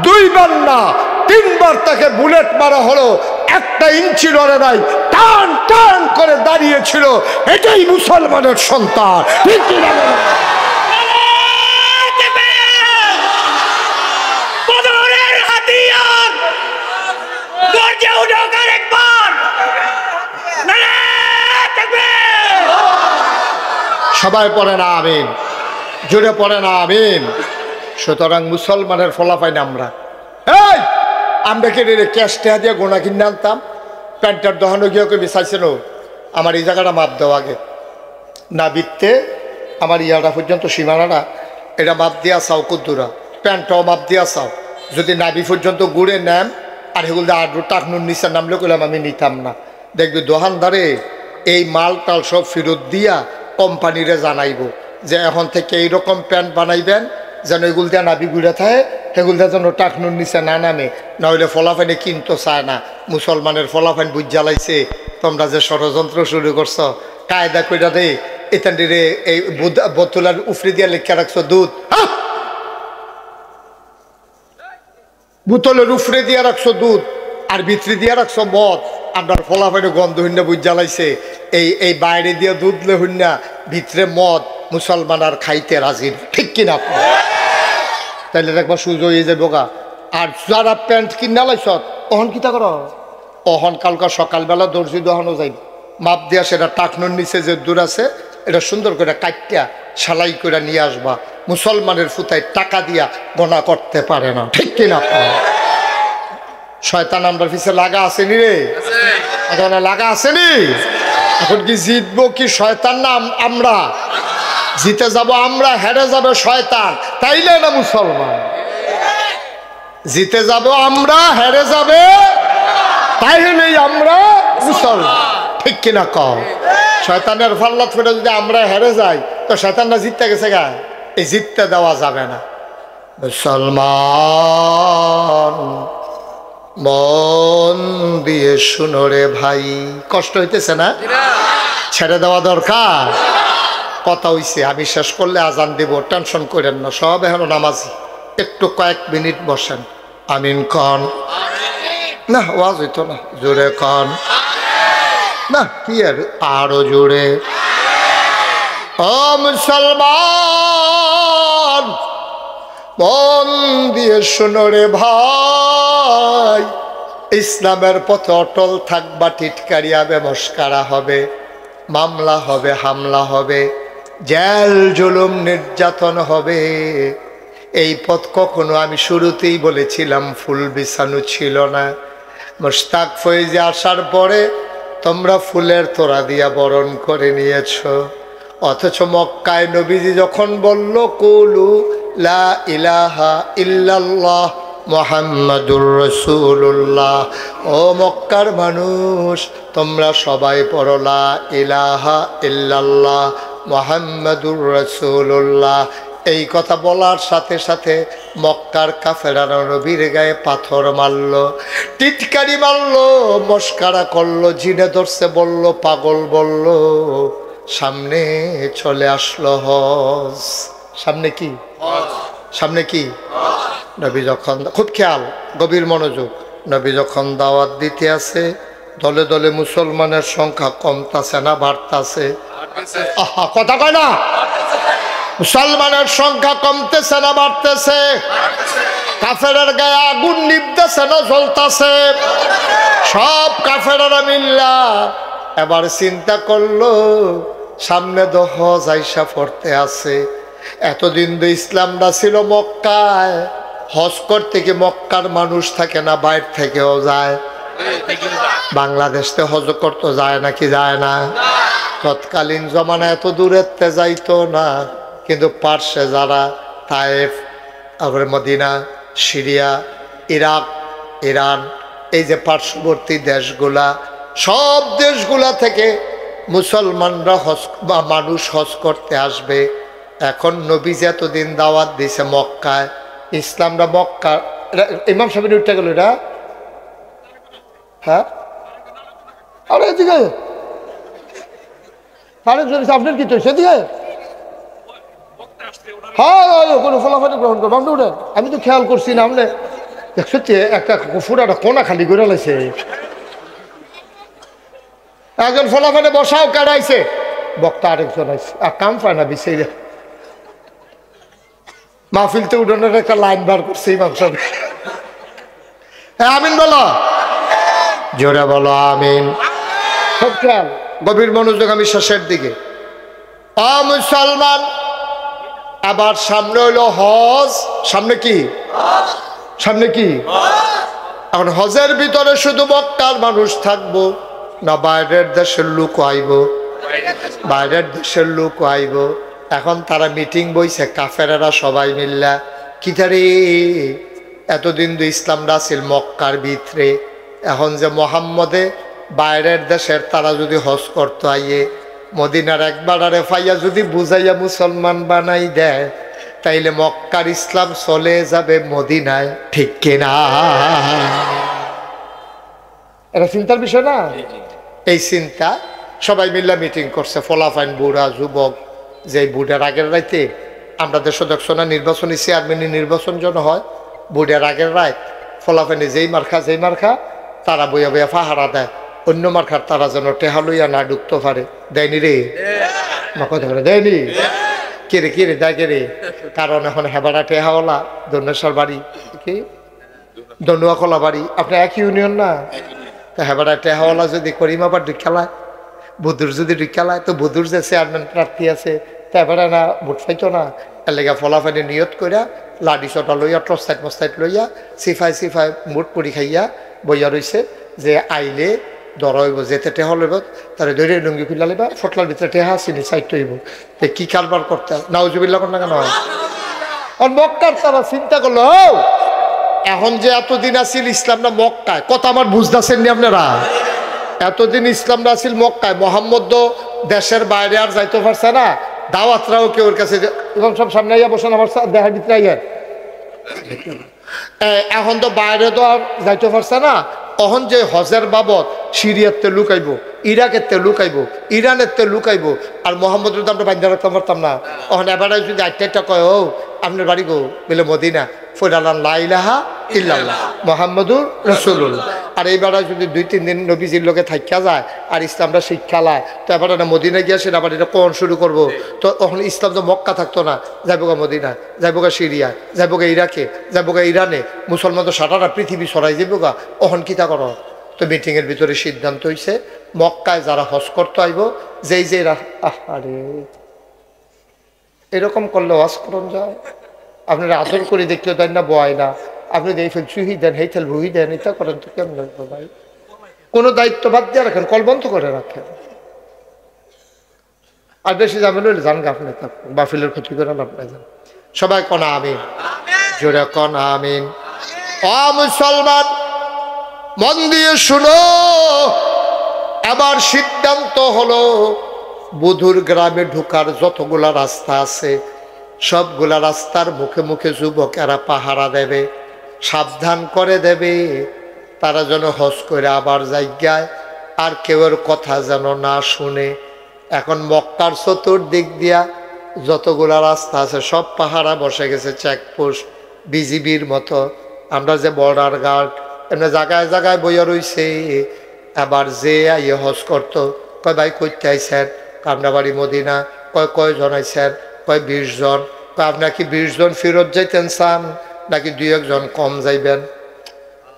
2 বার না 3 বার তাকে বুলেট মারা হলো, 1 ইঞ্চি লড়ে নাই, টান টান করে দাঁড়িয়েছিল। এটাই মুসলমানের সন্তান, ঠিক কি না? সবাই পড়ে না আমিন, জোরে পড়ে না আমিন। সুতরাং মুসলমানের ফলাফাই না আমরা। এই আমরা কে রে ক্যাশ টেহা দিয়ে গোনা কিনে আনতাম, প্যান্টার দহানো গিয়ে ওকে বেসাইছিল, আমার এই জায়গাটা মাপ দেওয়া আগে না বিত্তে, আমার ইয়াটা পর্যন্ত সীমানাটা এটা মাপ দিয়া চাও, কুদ্দুরা প্যান্টটাও মাপ দিয়া চাও। যদি নাবি পর্যন্ত গুড়ে নেন আর সেগুলো আর টাকনুর নিচে নামলে করলাম আমি নিতাম না। দেখবি দোকানদারে এই মাল টাল সব ফেরত দিয়া কোম্পানিরে জানাইব যে এখন থেকে এইরকম প্যান্ট বানাইবেন যেন এগুলো দিয়ে নাবি ঘুরে থাকে, সেগুলো দিয়ে যেন টাকনুর নিচে না নামে, নাহলে ফলাফাইনে কিনতে চায় না। মুসলমানের ফলাফাইন বুঝ জ্বালাইছে, তোমরা যে ষড়যন্ত্র শুরু করছো, কায়দা কইরা দে এতান্ডিরে এই বোতলার উফরে দিয়া লেখা রাখছো দুধ, বোতলের উফরে দিয়া রাখছো দুধ আর ভিতরে দিয়া রাখছো মদ। আপনার ফলাফাইনে গন্ধ হইনা বুঝ জ্বালাইছে, এই বাইরে দিয়ে দুধ লে হইনা ভিতরে মদ, মুসলমান আর খাইতে রাজি, ঠিক কিনা? তাইলে দেখবা সুযোগ হয়ে যাবে গা। আর যারা প্যান্ট কিনা লাইছ অহন কিতা কর, অহন কালকা সকালবেলা দর্জি দোহানো যাই, মাপ দিয়া সেটা টাকনুর নিচে যে দূর আছে এটা সুন্দর করে কাটিয়া সেলাই করে নিয়ে আসবা। মুসলমানের ফুতায় টাকা দিয়া গোনা করতে পারে না, ঠিক কিনা? শয়তান আমরা পিছিয়ে লাগা আসেনি রে, এখন লাগা আসেনি। এখন কি জিতবো কি শয়তান না আমরা? জিতে যাব আমরা, হেরে যাবে শয়তান, তাইলে না মুসলমান? জিতে যাব আমরা, হেরে যাবে তাইলে আমরা মুসলমান, ঠিক কিনা কও? শয়তানের ফাল্লাত ফেটে যদি আমরা হেরে যাই তো শয়তানরা জিততে গেছে গা, এই জিততে দেওয়া যাবে না। মুসলমান মন দিয়ে শুনো রে ভাই, কষ্ট হইতেছে না? ছেড়ে দেওয়া দরকার। কথা হইছে, আমি শেষ করলে আজান দেব, টেনশন করেন না, সব এখন নামাজি, একটু কয়েক মিনিট বসেন, আমিন কন। না ওয়াজ হইতো না, জোরে কন না, কি আর আরো জোরে। ও মুসলমান, মন দিয়ে শোনো রে ভাই, ইসলামের পথে অটল থাকবা, টিটকারি হবে, মস্কারা হবে, মামলা হবে, হামলা হবে, জেল জুলুম নির্যাতন হবে। এই পথ কখনো, আমি শুরুতেই বলেছিলাম, ফুল বিছানো ছিল না। মুশতাক ফয়েজে আসার পরে তোমরা ফুলের তোড়া দিয়া বরণ করে নিয়েছ। অথচ মক্কায় নবীজি যখন বলল কুলু লা ইলাহা ইল্লাল্লাহ মুহাম্মাদুর রাসূলুল্লাহ, ও মক্কার মানুষ তোমরা সবাই পড়ো লা ইলাহা ইল্লাল্লাহ মুহাম্মাদুর রাসূলুল্লাহ। এই কথা বলার সাথে সাথে মক্কার কাফেরারা নবীর গায়ে পাথর মারল, টিটকারি মারল, মস্কারা করলো, জিনে ধরছে বলল, পাগল বলল। সামনে চলে আসলো হজ। সামনে কি? সামনে কি? নবী যখন, খুব খেয়াল, গভীর মনোযোগ, নবী যখন দাওয়াত দিতে আছে, দলে দলে মুসলমানের সংখ্যা কমতাছে না বাড়তাছে? আহা, কথা কয় না। মুসলমানের সংখ্যা কমতেছে না বাড়তেছে? কাফেরের গায়ে আগুন নিভতেছে না জ্বলতাছে? সব কাফেরেরা মিল্লা এবার চিন্তা করলো, সামনে তো হজ আইসা পড়তে আছে। এতদিন তো ইসলামটা ছিল মক্কায়, হজ করতে কি মক্কার মানুষ থাকে না বাইরে থেকেও যায়? বাংলাদেশে হজ করতে যায় নাকি যায় না? তৎকালীন জমানা এত দূরেতে যাইতো না, কিন্তু পার্শ্বে যারা তায়েফ, আবার মদিনা, সিরিয়া, ইরাক, ইরান, এই যে পার্শ্ববর্তী দেশগুলা, সব দেশগুলা থেকে মুসলমানরা হজ বা মানুষ হজ করতে আসবে। এখন নবী যে এতদিন দাওয়াত দিছে মক্কায়, ইসলামরা মক্কা, ইমাম সাহেব উঠতে গেল এটা, হ্যাঁ, আরে এদিকে আপনার কি তো সেদিকে, হ্যাঁ কোনো ফলাফল গ্রহণ করবো আপনি উঠেন। আমি তো খেয়াল করছি না, আপনি সত্যি একটা ফুটাটা কোনা খালি করে লাইছে। একজন ফলাফলে বসাও কাটাইছে, বক্তা আরেকজন আইছে, আর কাম পায় না বিছে। মাহফিলতে উঠানোর একটা লাইন বার করছে ইমাম সাহেব। হ্যাঁ আমিন বলো, জোরে বলো আমিন। সব খেয়াল, গভীর মনোযোগ, আমি শেষের দিকে। মুসলমান, আবার সামনে হইল হজ। সামনে কি? সামনে কি? এখন হজের ভিতরে শুধু মক্কার মানুষ থাকবো না বাইরের দেশের লোক আইব? বাইরের দেশের লোক আইব। এখন তারা মিটিং বইছে, কাফেরেরা সবাই মিল্লা, কিতারে এতদিন তো ইসলামটা ছিল মক্কার ভিতরে, এখন যে মোহাম্মদে বাইরের দেশের তারা যদি হজ করতে আইয়ে, মদিনার একবার আরে ফাইয়া যদি বুঝাইয়া মুসলমান বানাই দেয়, তাইলে মক্কার ইসলাম চলে যাবে মদিনায়, ঠিক কিনা? এটা চিন্তার বিষয় না? এই চিন্তা সবাই মিল্লা মিটিং করছে, ফলাফাইন, বুড়া, যুবক। যে বুড়ার আগের রাইতে আমরা দেশ দেখছো না, নির্বাচনী চেয়ারম্যানই নির্বাচন যেন হয়, বুড়ার আগের রায় ফলাফাইনে যেই মার্খা তারা বইয়া বইয়া পাহারা দেয়, অন্য মার্খার তারা যেন টেহা লইয়া না ঢুকতে পারে। দেয়নি রে, কথা বলে দেয়নি। কিরে কিরে দেয় কে রে? কারণ এখন হেবারা টেহাওয়ালা দন্যেশ্বর বাড়ি কি দন্ডুয়াখোলা বাড়ি, আপনার এক ইউনিয়ন না? তা হেবারা টেহাওয়ালা যদি করিম আবার ঢুকালায়, বধুর যদি ঢুকালায়, তো বধুর যে চেয়ারম্যান প্রার্থী আছে তা এবারে না ভোট পাইতো না। এর লেগে ফলাফানি নিয়ত করিয়া লাডি চটা লইয়া টস্তাইট মস্তাইট লইয়া সিফাই মুট পরি খাইয়া বইয়া রয়েছে, যে আইলে ধরা হইব, যেতে টেহা লইব তারা ধরে লুঙ্গি খুলা লইবা, ফটলার ভিতরে টেহা চিনি সাইড হইব। কি কারবার করতে নাউজুবিল্লাহ না কেন? মক্কার তারা চিন্তা করলো, এখন যে এতদিন আসিল ইসলামটা মক্কায়, কথা আমার বুঝতেছেন নি আপনারা? এতদিন ইসলামটা আসিল মক্কায়, মোহাম্মদ দেশের বাইরে আর যাইতে পারছে না, দাওয়াতরাও কেউ ওর কাছে এবং সব সামনে আইয়া বসেন, আমার দেখার ভিতরে আইয়া। এখন তো বাইরে তো আর যাইতে পারছে না, তখন যে হজের বাবদ সিরিয়ার তে লুকাইব, ইরাকের তে লুকাইব, ইরানের তে লুকাইব, আর মোহাম্মদের তো আমরা বান্ধা রাখতে পারতাম না। তখন এবার যদি আটটা কয়, ও আপনার বাড়ি গো বলে মদিনা, ফইরালান লা ইলাহা ইল্লাল্লাহ মুহাম্মাদুর রাসূলুল্লাহ। আর এই বেড়া যদি 2-3 দিন নবীজির লোকে থাইকা যায় আর ইসলামটা শিক্ষা লায়, তো এবার না মদিনায় গিয়ে সেটা আবার এটা কোন শুরু করবো? তো তখন ইসলাম তো মক্কা থাকতো না, যাইবোগা মদিনায়, যাইবোগা সিরিয়ায়, যাইবোগা ইরাকে, যাইবোগা ইরানে, মুসলমান তো সারাটা পৃথিবী সরাই যাইবোগা। অহন কিতা করো? তো মিটিংয়ের ভিতরে সিদ্ধান্ত হয়েছে মক্কায় যারা হজ করতে আইব, যেই যে আরে এরকম করলে হজ করন যায়? আপনারা আদর করে দেখলে তাই না বয় না, আপনি এই ফেল চুহি দেন, হেই ফেল ভুহি দেন, এটা করেন তো কেমন ভাই? কোনো দায়িত্ব বাদ দিয়ে রাখেন, কল বন্ধ করে রাখেন। আর বেশি যাবেন হইলে জান আপনি বাফিলের ক্ষতি করেন আপনি যান। সবাই কনা আমিন, জোরে কন আমিন। মুসলমান মন দিয়ে শুনো, আবার সিদ্ধান্ত হলো বধুর গ্রামে ঢুকার যতগুলা রাস্তা আছে সবগুলা রাস্তার মুখে মুখে যুবকেরা পাহারা দেবে, সাবধান করে দেবে, তারা যেন হজ করে আবার জায়গায় আর কেউর কথা যেন না শুনে। এখন মক্কার চতুর্দিক দিয়া যতগুলা রাস্তা আছে সব পাহারা বসে গেছে, চেকপোস্ট, বিজিবির মতো। আমরা যে বর্ডার গার্ড এমনি জায়গায় জায়গায় বইয়া রইছে। আবার যে আইয়ে হজ করতো, কয় ভাই কইতে আইসেন? আমরা বাড়ি মদিনা। কয়জন আইসেন? কয় 20 জন। কয় আপনার কি 20 জন ফেরত যাইতেন চান নাকি 2-1 জন কম যাইবেন?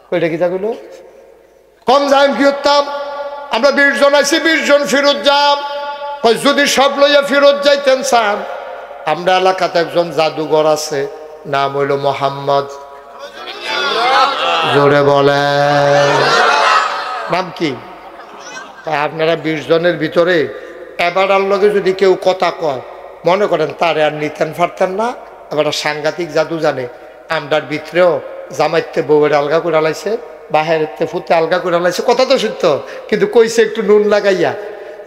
কইটা কি থাকলো? কম যাইম কি হতাম? আমরা 20 জন আইসি, 20 জন ফেরত যাম। কয় যদি সব লইয়া ফেরত যাইতেন চান, আমরা এলাকাতে একজন জাদুঘর আছে, নাম হইল মোহাম্মদ। জোরে বলে নাম কি? আপনারা 20 জনের ভিতরে এবার লগে যদি কেউ কথা কয়, মনে করেন তারে আর নিতেন পারতেন না, এবার সাংঘাতিক জাদু জানে। আমরার ভিতরেও জামাইতে বউয়ের আলগা করে আলাইছে, বাহিরেতে ফুতে আলগা করে আলাইছে, কথা তো সত্য, কিন্তু কইছে একটু নুন লাগাইয়া।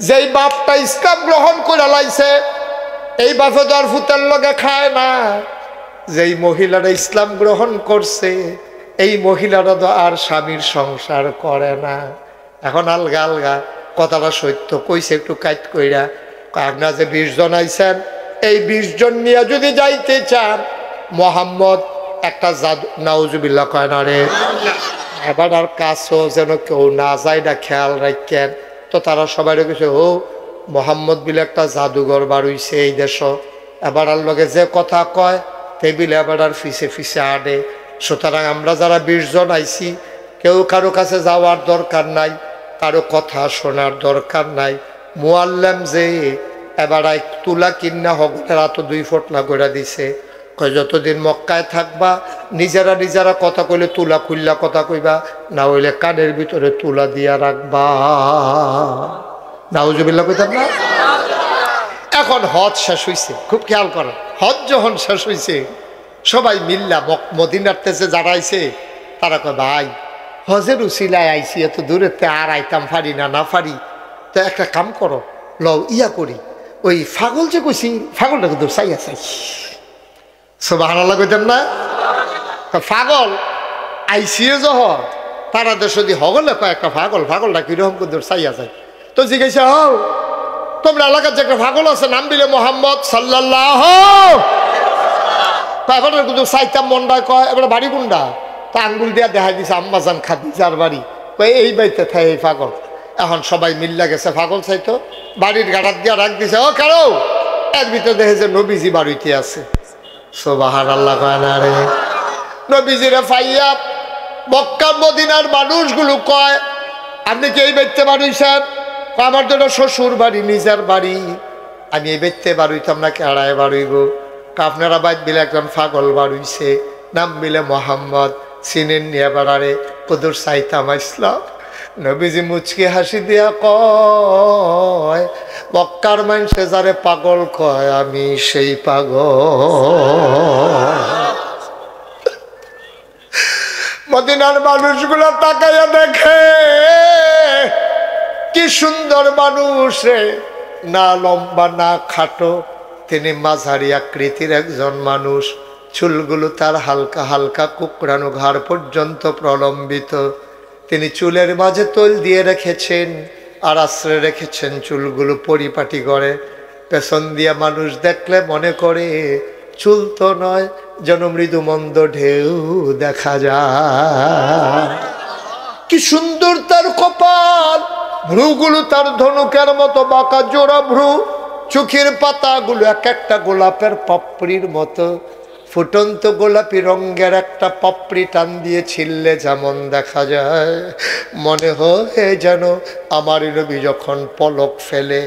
যেই বাপটা ইসলাম গ্রহণ করে আলাইছে, এই বাপে তো আর ফুতের লগে খায় না। যেই মহিলারা ইসলাম গ্রহণ করছে, এই মহিলারা তো আর স্বামীর সংসার করে না। এখন আলগা আলগা কথাটা সত্য, কইছে একটু কাইট কইরা। আপনারা যে 20 জন আইছেন, এই 20 জন নিয়ে যদি যাইতে চান, মোহাম্মদ একটা জাদু, নাউজুবিল্লাহ কয় না রে, এবার আর কাছেও যেন কেউ না যায় না, খেয়াল রাখেন। তো তারা সবাই রেখেছে, ও মোহাম্মদ বিলে একটা জাদুঘর বাড়ইছে এই দেশ, এবার আর লগে যে কথা কয় টেবিলে এবার আর ফিসে ফিসে আডে। সুতরাং আমরা যারা 20 জন আইছি, কেউ কারো কাছে যাওয়ার দরকার নাই, কারো কথা শোনার দরকার নাই। মুআল্লাম যে এবার তুলা কিন্না হগলের এত 2 ফোঁটলা করে দিছে, কয় যতদিন মক্কায় থাকবা নিজেরা নিজেরা কথা কইলে তুলা খুললা কথা কইবা, না হইলে কানের ভিতরে তুলা দিয়া রাখবা। নাউজুবিল্লাহ কইতাম না? এখন হজ শেষ হইছে, খুব খেয়াল করেন, হজ যখন শেষ হইছে সবাই মিল্লা মদিনার তেজে যারা আইছে তারা কয় ভাই হজের উসিলায় আইছি, এত দূরেতে আর আইতাম পারি না, না পারি, তো একটা কাম করো, লও ইয়া করি, ওই ফাগল যে কইছি ফাগলটা কিন্তু চাইয়া চাই। সুবহানাল্লাহ কইতেন না? পাগল আইসিয়ে যখন তারা যদি হগলে কয় একটা পাগল, পাগলটা কিরকম কিন্তু চাইয়া যায়। তো জিজ্ঞাসা হও তোমরা এলাকার যে একটা পাগল আছে নাম দিলে মোহাম্মদ সাল্লাল্লাহু, এখন কিন্তু চাইতাম মনটা কয় এবার বাড়ি কোনটা, তা আঙ্গুল দিয়া দেখা দিছে আম্মাজান খাদিজার বাড়ি, এই বাড়িতে থাকে এই পাগল। এখন সবাই মিল্লা গেছে পাগল চাইতো, বাড়ির গাড়াত দিয়া রাখ দিছে, ও কারো এর ভিতরে দেখে যে নবীজি বাড়িতে আছে। সুবহানাল্লাহ কয় না রে? নবীজিরে পাইয়া মক্কা মদিনার মানুষগুলো কয় আপনি কি এই বাড়িতে বাড়িয়েছেন? আমার তো শ্বশুর বাড়ি, নিজের বাড়ি, আমি এই বাড়িতে বাড়িতাম না, কেড়ায় বাড়িব। আপনারা বাইত বিলে একজন পাগল বাড়িছে, নাম বিলে মোহাম্মদ, চিনেন নিয়ে বেড়ারে কদর চাইতাম ইসলাম। নবীজি মুচকি হাসি দিয়া কয় মক্কার মানুষে যারে পাগল কয় আমি সেই পাগল। মদিনার মানুষগুলো তাকাইয়া দেখে কি সুন্দর মানুষ রে, না লম্বা না খাটো, তিনি মাঝারি আকৃতির একজন মানুষ, চুলগুলো তার হালকা হালকা কুকড়ানো, ঘাড় পর্যন্ত প্রলম্বিত। তিনি চুলের মাঝে তোল দিয়ে রেখেছেন আর আশ্রয় রেখেছেন চুলগুলো পরিপাটি করে। পেছন দিয়া মানুষ দেখলে মনে করে চুল তো নয়, যেন মৃদু মন্দ ঢেউ দেখা যায়। কি সুন্দর তার কপাল, ভ্রুগুলো তার ধনুকের মতো বাঁকা জোড়া ভ্রু, চোখের পাতাগুলো এক একটা গোলাপের পাপড়ির মতো। ফুটন্ত গোলাপি রঙের একটা পাপড়ি টান দিয়ে ছিললে যেমন দেখা যায়, মনে হয় যেন আমার নবী যখন পলক ফেলে,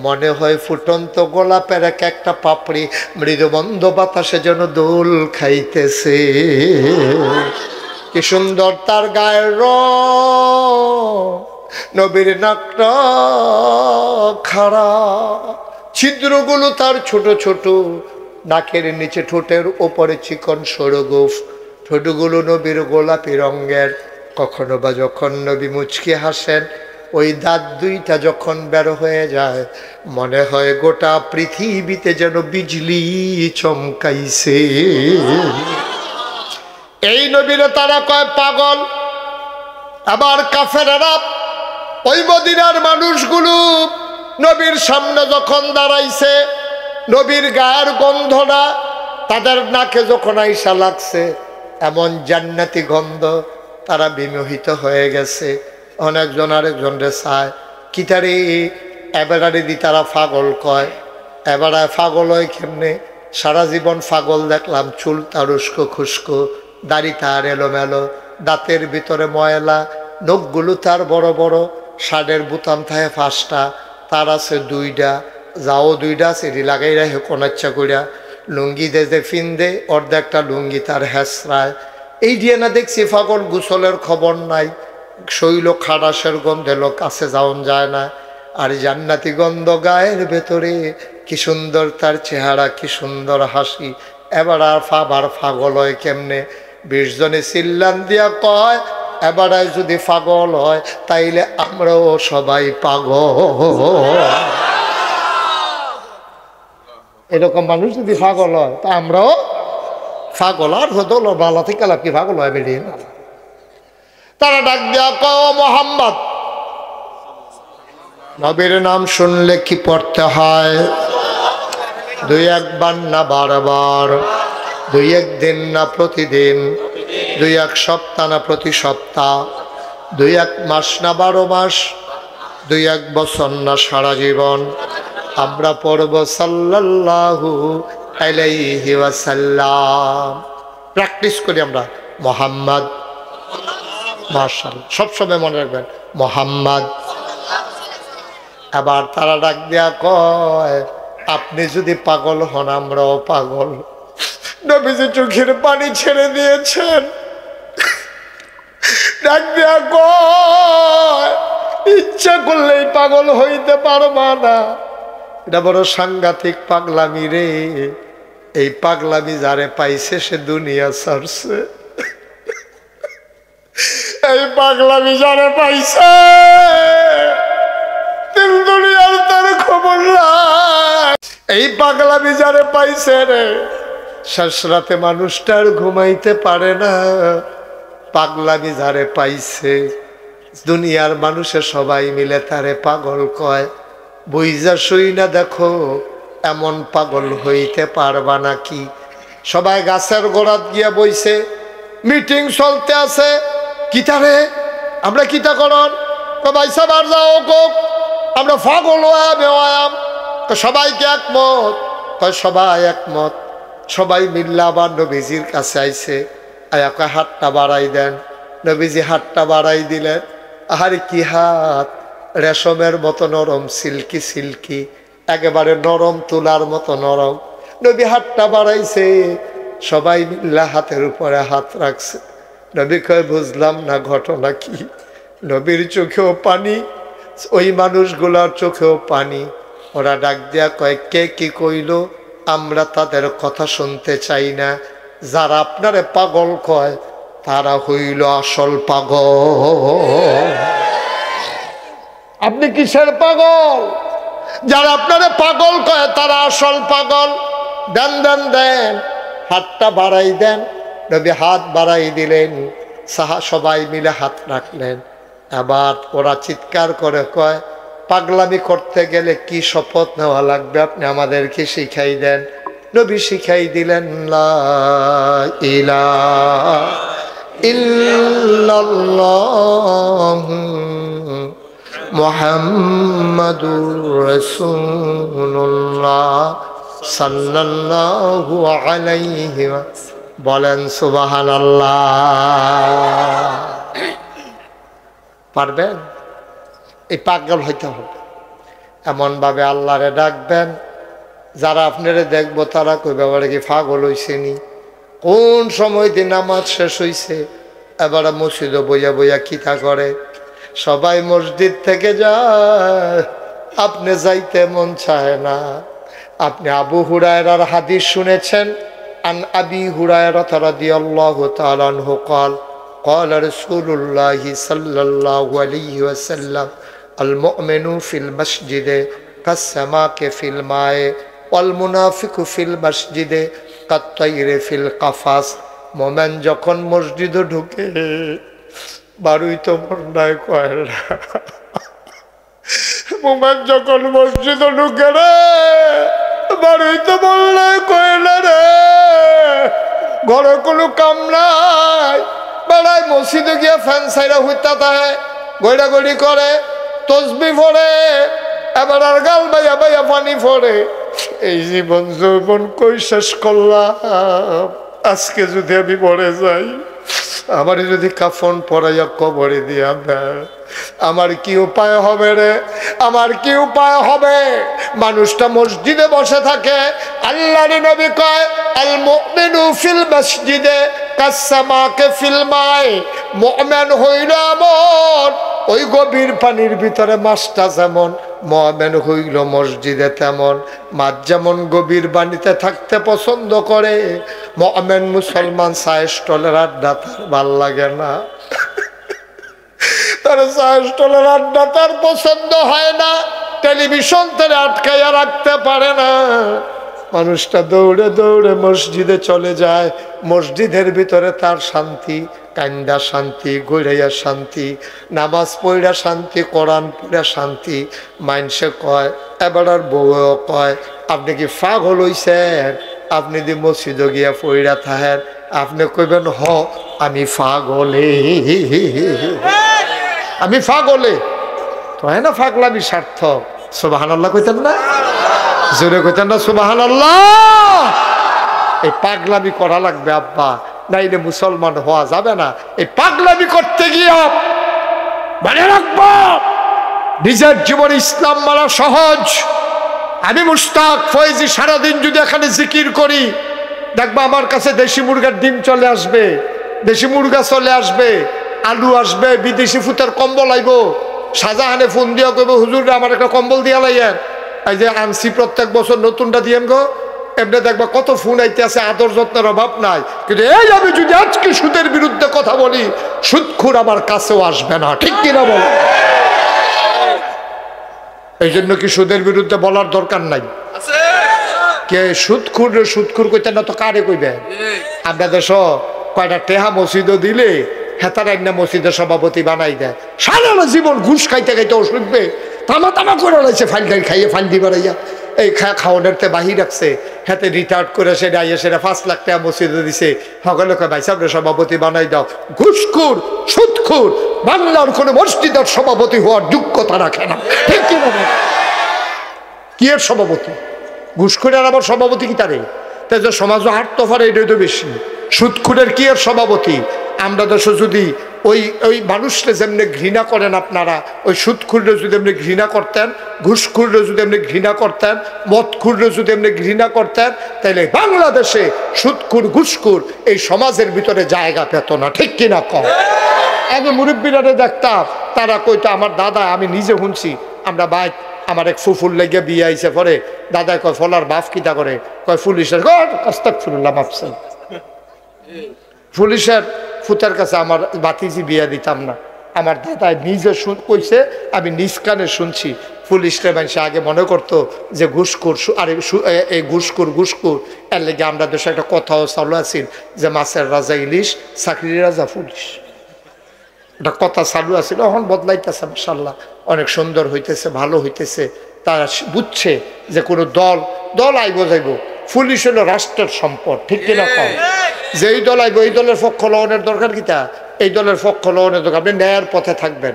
মনে হয় ফুটন্ত গোলাপের এক একটা পাপড়ি মৃদুমন্দ বাতাসে যেন দোল খাইতেছে। কি সুন্দর তার গায়ের রং, নবীর নাকটা খাড়া, ছিদ্রগুলো তার ছোট ছোট, নাকের নিচে ঠোঁটের ওপরে চিকন সরু গোঁফ, ঠোঁটগুলো নবীর গোলাপি রঙের। কখনো বা যখন নবী মুচকি হাসেন, ওই দাঁত দুইটা যখন বের হয়ে যায়, মনে হয় গোটা পৃথিবীতে যেন বিজলি চমকাইছে। এই নবীরে তারা কয় পাগল। আবার কাফেরেরা, ওই মদিনার মানুষগুলো নবীর সামনে যখন দাঁড়াইছে, নবীর গায়ের গন্ধটা তাদের নাকে যখন আইসা লাগছে, এমন জান্নাতি গন্ধ, তারা বিমোহিত হয়ে গেছে। অনেকজন আরেকজনরে চায়, কিতারে এবারে দি তারা পাগল কয়। এবারে পাগল হয় কেমনে? সারা জীবন পাগল দেখলাম, চুল তার উস্কো খুস্কো, দাড়ি তার এলোমেলো, দাঁতের ভিতরে ময়লা, নখগুলো তার বড় বড়, শার্টের বুতাম থাকে 5টা, তার আছে 2টা, যাও 2টা সেটি লাগাই রাখে কোনাচ্ছা কইরা, লুঙ্গি দে ফিন্দে, অর্ধেকটা লুঙ্গি তার হেসরায়। এই দিয়ে না দেখছি পাগল, গোসলের খবর নাই, শৈল খাটাসের গন্ধে লোক কাছে যাওন যায় না। আর জান্নাতি গন্ধ গায়ের ভেতরে, কি সুন্দর তার চেহারা, কি সুন্দর হাসি। এবার আর পাগল হয় কেমনে? 20 জনে চিল্লান দিয়া কয়, এবারায় যদি পাগল হয় তাইলে আমরাও সবাই পাগল। এরকম মানুষ যদি পাগল হয় তা আমরাও পাগল। আর হদল বালা থেকে কি পাগল হয় বেরিয়ে না। তারা ডাক দেয়া কয়, ও মোহাম্মদ, নবীর নাম শুনলে কি পড়তে হয়? 2-1 বার না বারবার, 2-1 দিন না প্রতিদিন, 2-1 সপ্তাহ না প্রতি সপ্তাহ, 2-1 মাস না 12 মাস, 2-1 বছর না সারা জীবন আমরা পড়ব সাল্লাল্লাহু আলাইহি ওয়াসাল্লাম। প্র্যাকটিস করি আমরা মোহাম্মদ, মাশাআল্লাহ, সবসময় মনে রাখবেন মোহাম্মদ। আবার তারা ডাক দেয়া কয়, আপনি যদি পাগল হন আমরাও পাগল। নবীজি চোখের পানি ছেড়ে দিয়েছেন, ডাক দেয়া কয়, ইচ্ছা করলেই পাগল হইতে পারবা না। এটা বড় সাংঘাতিক পাগলামি রে। এই পাগলামি যারে পাইছে সে দুনিয়া ছাড়ছে। এই পাগলামি যারে পাইছে তিন দুনিয়ার তার খবর নাই। এই পাগলামি যারে পাইছে রে, শেষ রাতে মানুষটার ঘুমাইতে পারে না। পাগলামি যারে পাইছে, দুনিয়ার মানুষের সবাই মিলে তারে পাগল কয়। বুঝা শুই না দেখো, এমন পাগল হইতে পারবা নাকি? সবাই গাছের গোড়াত গিয়া বইছে, মিটিং চলতে আছে। কিতারে আমরা কিতা করন? ভাই সবার যাও কোক, আমরা পাগল হয়াম। সবাইকে একমত, সবাই একমত। সবাই মিল্লা আবার নবীজির কাছে আইছে, আয়া কয় হাতটা বাড়াই দেন। নবীজি হাতটা বাড়াই দিলেন। আহারে কি হাত, রেশমের মতো নরম, সিল্কি সিল্কি, একেবারে নরম তুলার মতো নরম। নবী হাতটা বাড়াইছে, সবাই মিল্লা হাতের উপরে হাত রাখছে। নবী কয় বুঝলাম না ঘটনা কি? নবীর চোখেও পানি, ওই মানুষগুলার চোখেও পানি। ওরা ডাক দিয়া কয়, কে কি কইল? আমরা তাদের কথা শুনতে চাই না। যারা আপনারে পাগল কয় তারা হইল আসল পাগল। আপনি কিসের পাগল? যারা আপনারে পাগল কয় তারা আসল পাগল। দেন দেন দেন, হাতটা বাড়াই দেন। নবী হাত বাড়াই দিলেন, সবাই মিলে হাত রাখলেন। আবার ওরা চিৎকার করে কয়, পাগলামি করতে গেলে কি শপথ নেওয়া লাগবে আপনি আমাদেরকে শিখাই দেন। নবী শিখাই দিলেন লা ইলাহা ইল্লাল্লাহ মুহাম্মাদুর রাসূলুল্লাহ সাল্লাল্লাহু আলাইহি বলেন সুবহানাল্লাহ। পারবেন? এই পাগল হইতে হবে, এমনভাবে আল্লাহরে ডাকবেন যারা আপনারে দেখবো তারা কইবে এবারে কি পাগল হইছেনি, কোন সময় দিন নামাজ শেষ হইছে এবারে মসজিদে বইয়া বইয়া কিতা করে। সবাই মসজিদ থেকে যায়, আপনি যাইতে মন চায় না। আপনি আবু হুরায়রার হাদিস শুনেছেন, আন আবি হুরায়রা রাদিয়াল্লাহু তাআলা আনহু قال قال رسول الله صلى الله عليه وسلم المؤمن في المسجد كالسماك في الماء والمنافق في المسجد كالطير في القفص। মোমেন যখন মসজিদে ঢুকে বারুই তো মন্ডায় কয় না। মোমেন যখন মসজিদে ঢুকে রে বারুই তো মন্ডায় কয় না রে, ঘরে কোনো কাম নাই, বেড়ায় মসজিদে গিয়ে ফ্যান সাইরা হইতা থাকে, গড়াগড়ি করে, তসবি পড়ে, এবার আর গাল বাইয়া বাইয়া পানি পড়ে। এই জীবন যৌবন কই শেষ করলাম, আজকে যদি আমি মরে যাই, আমার যদি কাফন পরাইয়া কবরে দিয়া দেয়, আমার কি উপায় হবে রে? আমার কি উপায় হবে? মানুষটা মসজিদে বসে থাকে, আল্লাহর নবী কয় আল মুমিনু ফিল মসজিদে কাসসামাকে ফিল মাই। মুমিন হইল এমন ওই গভীর পানির ভিতরে মাছটা যেমন, মুমিন হইল মসজিদে তেমন। মাছ যেমন গভীর পানিতে থাকতে পছন্দ করে, মুমিন মুসলমান চায়ের স্টলের আড্ডা তার ভাল লাগে না, তার চায়ের স্টলের আড্ডা তার পছন্দ হয় না, টেলিভিশন তার আটকাইয়া রাখতে পারে না। মানুষটা দৌড়ে দৌড়ে মসজিদে চলে যায়, মসজিদের ভিতরে তার শান্তি, কান্দা শান্তি, গড়াইয়া শান্তি, নামাজ পড়া শান্তি, কোরআন পড়া শান্তি। মাইনসে কয়, এবার আর বউও কয় আপনি কি পাগল হইছেন? আপনি যদি মসজিদে গিয়া পড়া থাকেন, আপনি কইবেন হ আমি পাগলে, আমি পাগলে। তো হ্যাঁ না, পাগলামি সার্থক। সুবহানাল্লাহ কইতেন না? জোরে কইতেন না সুবহানাল্লাহ? এই পাগলামি করা লাগবে আব্বা, নাইলে মুসলমান হওয়া যাবে না। এই পাগলামি করতে গিয়ে মনে রাখবো নিজের জীবনে ইসলাম মানা সহজ। আমি মুশতাক ফয়েজি সারাদিন যদি এখানে জিকির করি, দেখবা আমার কাছে দেশি মুরগার ডিম চলে আসবে, দেশি মুরগা চলে আসবে, আলু আসবে, বিদেশি ফুতের কম্বল আইব। শাহজাহানে ফোন দিয়া কইব হুজুর আমার একটা কম্বল দিয়া লাইয়েন, এই যে আনছি প্রত্যেক বছর নতুনটা দিয়েন গো। এমনি দেখবা কত ফোন আইতে আছে, আদর যত্নের অভাব নাই। কিন্তু এই আমি যদি আজকে সুদের বিরুদ্ধে কথা বলি, সুদখোর আমার কাছেও আসবে না, ঠিক কিনা বল? এই জন্য কি সুদের বিরুদ্ধে বলার দরকার নাই? কে সুদখোর রে সুদখোর কইতেন না তো কারে কইবে? আমরা দেশ কয়টা টেহা মসজিদও দিলে হেতার একটা মসজিদের সভাপতি বানাই দেয়, সারা জীবন ঘুষ খাইতে খাইতে ও শুনবে তামা তামা করে রয়েছে, ফাইল টাইল খাইয়ে ফাইল দিবার এই খাওয়ানোর তে বাহি রাখছে, হাতে রিটায়ার্ড করে সেটা আইয়ে সেটা 5 লাখ টাকা মসজিদে দিছে। সকলে কয় ভাই সাহেব সভাপতি বানাই দাও। ঘুষখোর সুদখোর বাংলার কোনো মসজিদের সভাপতি হওয়ার যোগ্যতা রাখে না, ঠিক কি না? কি এর সভাপতি? ঘুষখোরের আবার সভাপতি কি তারে? তাই যে সমাজ হাঁটতে পারে এটাই তো বেশি। সুদখোরের কি এর সভাপতি? আমরা দেশে যদি ওই ওই মানুষকে যেমনি ঘৃণা করেন আপনারা, ওই সুদখোররে যদি এমনি ঘৃণা করতেন, ঘুষখোররে যদি এমনি ঘৃণা করতেন, মদখোররে যদি এমনি ঘৃণা করতেন, তাইলে বাংলাদেশে সুদখোর ঘুষখোর এই সমাজের ভিতরে জায়গা পেত না, ঠিক কিনা কম? আগে মুরব্বীরা দেখতাম, তারা কইতো আমার দাদা, আমি নিজে শুনছি, আমরা বাইক আমার এক ফুফুর লেগে বিয়ে আইছে পরে, দাদা কয় ফলার বাপ কিতা করে? কয় পুলিশের। আস্তাগফিরুল্লাহ, মাফছেন। পুলিশের ফুতার কাছে আমার বাতিজি বিয়া দিতাম না। আমার দাদা নিজে কইছে, আমি নিজ কানে শুনছি। পুলিশরা মানুষে আগে মনে করতো যে ঘুষখোর, আরে এই ঘুষখোর ঘুষখোর। এর লেগে আমরা দেশে একটা কথাও চালু আছিল যে মাছের রাজা ইলিশ, চাকরির রাজা পুলিশ। একটা কথা চালু আছিল, এখন বদলাইতেছে মাশাআল্লাহ, অনেক সুন্দর হইতেছে, ভালো হইতেছে। তারা বুঝছে যে কোনো দল আইব যাইব, পুলিশ হলো রাষ্ট্রের সম্পদ, ঠিক কিনা কম? যেই দল আইব এই দলের পক্ষ লওয়ানোর দরকার কিতা, এই দলের পক্ষ লওয়ানোর দরকার। আপনি ন্যায়ের পথে থাকবেন।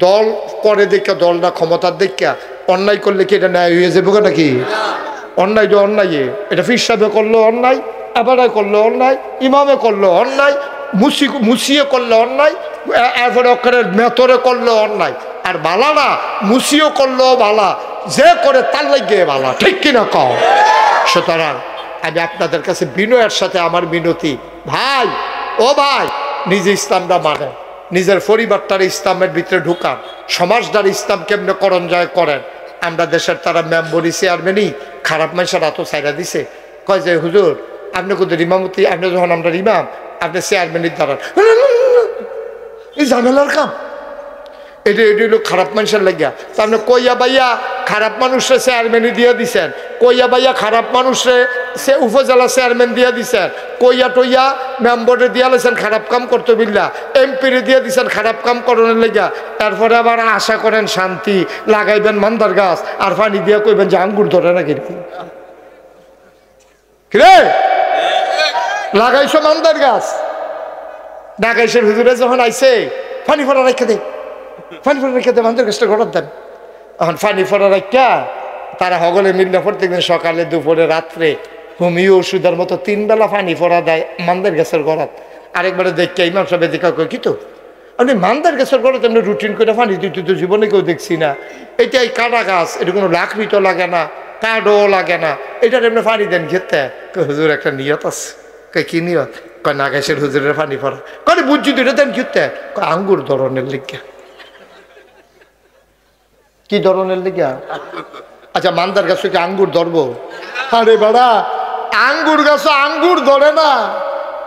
দল করে দেখা, দলটা ক্ষমতার দেখা অন্যায় করলে কি এটা ন্যায় হয়ে যাবে নাকি? অন্যায় তো অন্যায়, এটা ফির সাহেবে করলো অন্যায়, এবারে করলো অন্যায়, ইমামে করলো অন্যায়, মুসিয়ে করলে অন্যায়, এরপরে ওখানে মেতরে করলো অন্যায়। আর বালা না, মুসিও করলো বালা, যে করে তার লাগিয়ে বালা, ঠিক কিনা কও? সুতরাং আমি আপনাদের কাছে বিনয়ের সাথে আমার মিনতি, ভাই ও ভাই, নিজে ইসলামটা মানেন, নিজের পরিবারটার ইসলামের ভিতরে ঢুকান, সমাজটার ইসলাম কেমনে করণ যায় করেন। আমরা দেশের তারা মেম্বরি চেয়ারম্যানই খারাপ মানুষের এত সাইডা দিছে, কয় যে হুজুর আপনি কোথায় ইমামতি, আপনি যখন আমরা ইমাম আপনি চেয়ারম্যানের দ্বারা এই ঝামেলার কাম, এটা হলো খারাপ মানুষের লাগিয়া। তার মানে কইয়া বাইয়া খারাপ মানুষে চেয়ারম্যানই দিয়ে দিছেন, কইয়া বাইয়া খারাপ মানুষে সে উপজেলা চেয়ারম্যান দিয়ে দিছেন, কইয়া টইয়া মেম্বরে দিয়া লেছেন খারাপ কাম করতে বিল্লা, এমপিরে দিয়ে দিছেন খারাপ কাম করানোর লাগিয়া। এরপরে আবার আশা করেন শান্তি, লাগাইবেন মান্দার গাছ আর পানি দিয়া কইবেন যে আঙ্গুর ধরে না কিরকম রে লাগাইছো মান্দার গাছ। ঢাকাইশের হুজুরে যখন আইছে পানি ফোড়া রেখে দে, পানি ফোড়া রেখে দে, মান্দার গাছটা ঘটার দেন। এখন পানি ফোড়া রাখা তারা হগলে মিললে প্রত্যেকদিন সকালে দুপুরে রাত্রে হোমিও ওষুধের মতো 3 বেলা পানি ফোড়া দেয় মান্দার গাছের গড়াত। আরেকবারে দেখে ইমাম সাহেব দেখা কই কি তো আপনি মান্দার গাছের গড়াতে এমনি রুটিন করে পানি দিতে তো জীবনে কেউ দেখছি না, এটা এই কাটা গাছ, এটা কোনো লাকড়ি তো লাগে না, কাঠও লাগে না, এটার এমনি পানি দেন খেতে। হুজুর একটা নিয়ত আছে। কি নিয়ত? কয় নাগাইশের হুজুরের পানি ফোড়া। কয় বুঝছি তো এটা দেন খেতে, আঙ্গুর ধরনের লিখা। কি ধরনের লিখা? আচ্ছা মান্দার গাছে কি আঙ্গুর ধরবো? আরে বেড়া, আঙ্গুর গাছে আঙ্গুর ধরে না,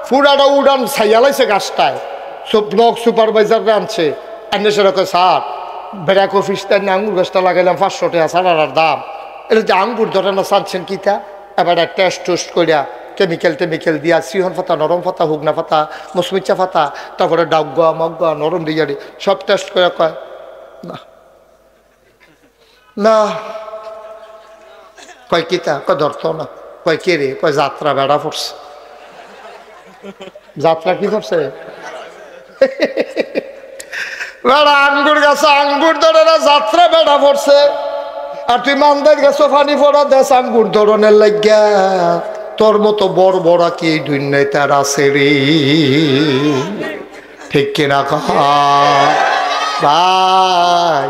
পুরাটা উড়ান ছাইয়ালাইছে গাছটায়। সব ব্লক সুপারভাইজাররা আনছে, আনলে সেরকম স্যার ব্যাক অফিস তাই আঙ্গুর গাছটা লাগাইলাম 500 টাকা সারার দাম, এটা যে আঙ্গুর ধরে না চাচ্ছেন কিতা? এবার টেস্ট টোস্ট করিয়া কেমিক্যাল দিয়া সিহন পাতা, নরম পাতা, হুগনা পাতা, মসমিচা পাতা, তারপরে ডাউগা মগা নরম দিয়ারি সব টেস্ট করে কয় না না। কয় কিতা? কয় ধরতো না। কয় কে রে? কয় যাত্রা বেড়া পড়ছে। যাত্রা কি করছে? বেড়া আঙ্গুর গাছে আঙ্গুর ধরে না, যাত্রা বেড়া পড়ছে। আর তুই মান্দার গাছে পানি পড়া দেশ আঙ্গুর ধরনের লাগিয়া। তোর মতো বড় বড় কি এই দুনিয়ায় তার আছে রে, ঠিক কিনা ভাই?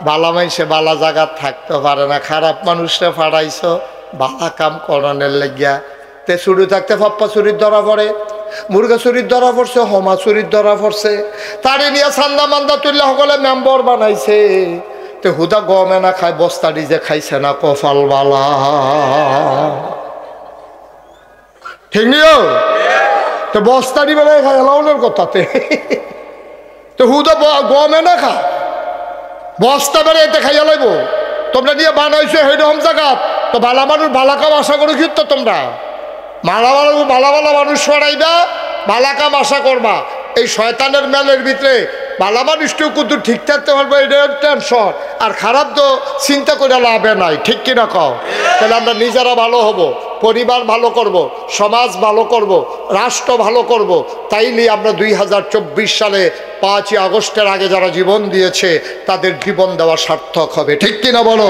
বালা মানুষে বালা জায়গা থাকতে পারে না, খারাপ মানুষরা ফাড়াইছ বালা কাম করানোর লাগিয়া। তে চুরি থাকতে পাপ্পা চুরির ধরা পড়ে, মুরগা চুরির ধরা পড়ছে, হমা চুরির ধরা পড়ছে, তারে নিয়ে চান্দা মান্দা তুললে সকলে মেম্বর বানাইছে। তে হুদা গমে না খায়, বস্তাটি যে খাইছে না কপাল বালা, ঠিক নিও? তো বস্তাটি বেলায় খায় এলাউনের কথাতে, তো হুদা গমে না খা, বস্তা বেড়ে এতে খাইয়া লাইব। তোমরা নিয়ে বানাইছো হেডম জায়গাত, তো ভালা মানুষ ভালা কাম আশা করে কিন্তু তোমরা ভালা ভালা মানুষ সরাইবা, ভালা কাম আশা করবা। এই শয়তানের মেলের ভিতরে ভালা মানুষটিও কিন্তু ঠিক থাকতে পারবো, এটা টেনশন। আর খারাপ তো চিন্তা করে লাভে নাই, ঠিক কিনা কও? তাহলে আমরা নিজেরা ভালো হব, পরিবার ভালো করব, সমাজ ভালো করব, রাষ্ট্র ভালো করব। তাইলে আমরা 2024 সালে 5ই আগস্টের আগে যারা জীবন দিয়েছে তাদের জীবন দেওয়া সার্থক হবে, ঠিক কিনা বলো?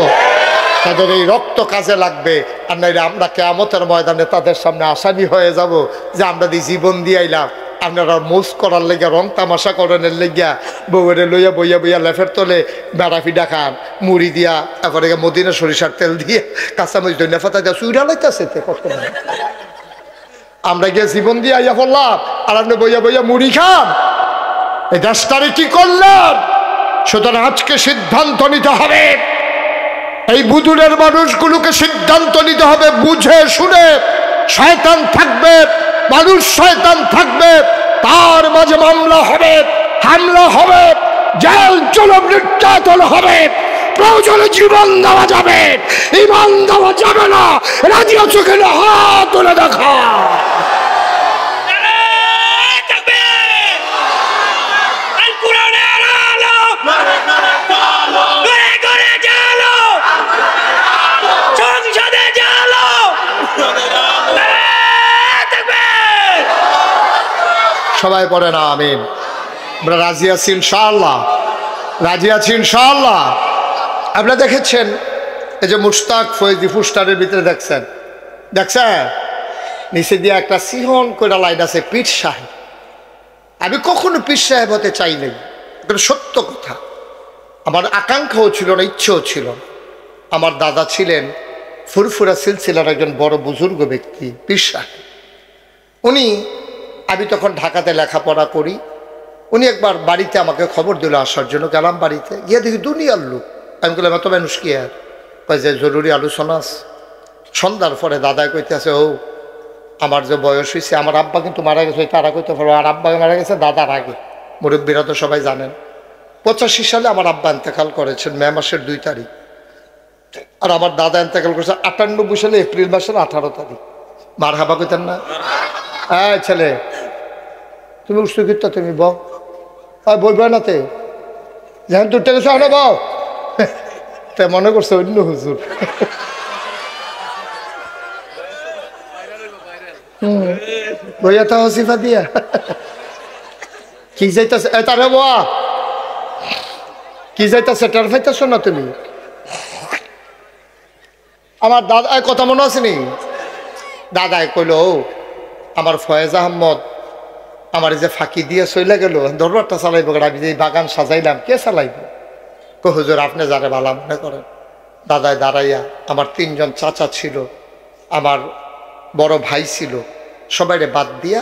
তাদের এই রক্ত কাজে লাগবে। আর নাইলে আমরা কিয়ামতের ময়দানে তাদের সামনে আসামি হয়ে যাব যে আমরা দিয়ে জীবন দিয়ে আইলাম, আপনারা মোজ করার লেগা, রং তামাশা করানোর লেগা বউরে লইয়া বইয়া বইয়া লেফের তলে বেড়া ফিডা খান, মুড়ি দিয়া, তারপরে মদিনা সরিষার তেল দিয়ে কাঁচামরিচ ধনিয়া পাতা দিয়া চুইরা লাইতেছে। আমরা গিয়ে জীবন দিয়ে আইয়া পড়লাম, আর আপনি বইয়া বইয়া মুড়ি খান। এই দেশটারে কি করলেন? সুতরাং আজকে সিদ্ধান্ত নিতে হবে, এই বুদুরের মানুষগুলোকে সিদ্ধান্ত নিতে হবে বুঝে শুনে। শয়তান থাকবে, মানুষ শয়তান থাকবে, তার মাঝে মামলা হবে, হামলা হবে, জেল জুলুম নির্যাতন হবে, প্রয়োজনে জীবন দেওয়া যাবে, ঈমান দেওয়া যাবে না। রাজি আছো কিনা? হাত তুলে দেখা। সংসদে জালো সবাই পড়েন আমিন। আমরা রাজি আছি ইনশাআল্লাহ, রাজি আছি ইনশাআল্লাহ। আপনারা দেখেছেন এই যে মুশতাক ফয়েজি পোস্টারের ভিতরে দেখছেন নিচে দিয়ে একটা সিহন করে লাইন আছে পীর সাহেব। আমি কখনো পীর সাহেব হতে চাই নাই, এটা সত্য কথা। আমার আকাঙ্ক্ষাও ছিল না, ইচ্ছেও ছিল না। আমার দাদা ছিলেন ফুরফুরা সিলসিলার একজন বড় বুজুর্গ ব্যক্তি পীর সাহেব। উনি, আমি তখন ঢাকাতে লেখাপড়া করি, উনি একবার বাড়িতে আমাকে খবর দিল আসার জন্য। গেলাম বাড়িতে, গিয়ে দেখি দুনিয়ার লোক। আমি বললাম এত মানুষ কি আর? কয় যে জরুরি আলোচনা আছে। সন্ধ্যার পরে দাদায় কইতে আছে, ও আমার যে বয়স হয়েছে, আমার আব্বা কিন্তু মারা গেছে, তারা কইতে পারবো। আর আব্বা মারা গেছে দাদার আগে, মুরব্বীরা তো সবাই জানেন। 85 সালে আমার আব্বা ইন্তেকাল করেছেন মে মাসের 2 তারিখ। আর আমার দাদা ইন্তেকাল করেছে 98 সালে এপ্রিল মাসের 18 তারিখ। মার হাবা কইতেন না? হ্যাঁ ছেলে, তুমি উৎসু কীর্তা, তুমি বউ বলবে না তে যেন তোর টেকে শোনো বউ। তা মনে করছে অন্য হুজুর। বইয়া তা হসিফা দিয়া কি যাইতেছে তারে বাবা, কি যাইতেছে টের পাইতেছ না তুমি? আমার দাদা কথা মনে আছে নি? দাদায় কইল, ও আমার ফয়েজ আহমদ আমার যে ফাঁকি দিয়ে চলে গেল, দরবারটা চালাইব, আমি যে বাগান সাজাইলাম কে চালাইব? কো হুজুর আপনি যারে ভালো মনে করেন। দাদায় দাঁড়াইয়া, আমার 3 জন চাচা ছিল, আমার বড় ভাই ছিল, সবাইরে বাদ দিয়া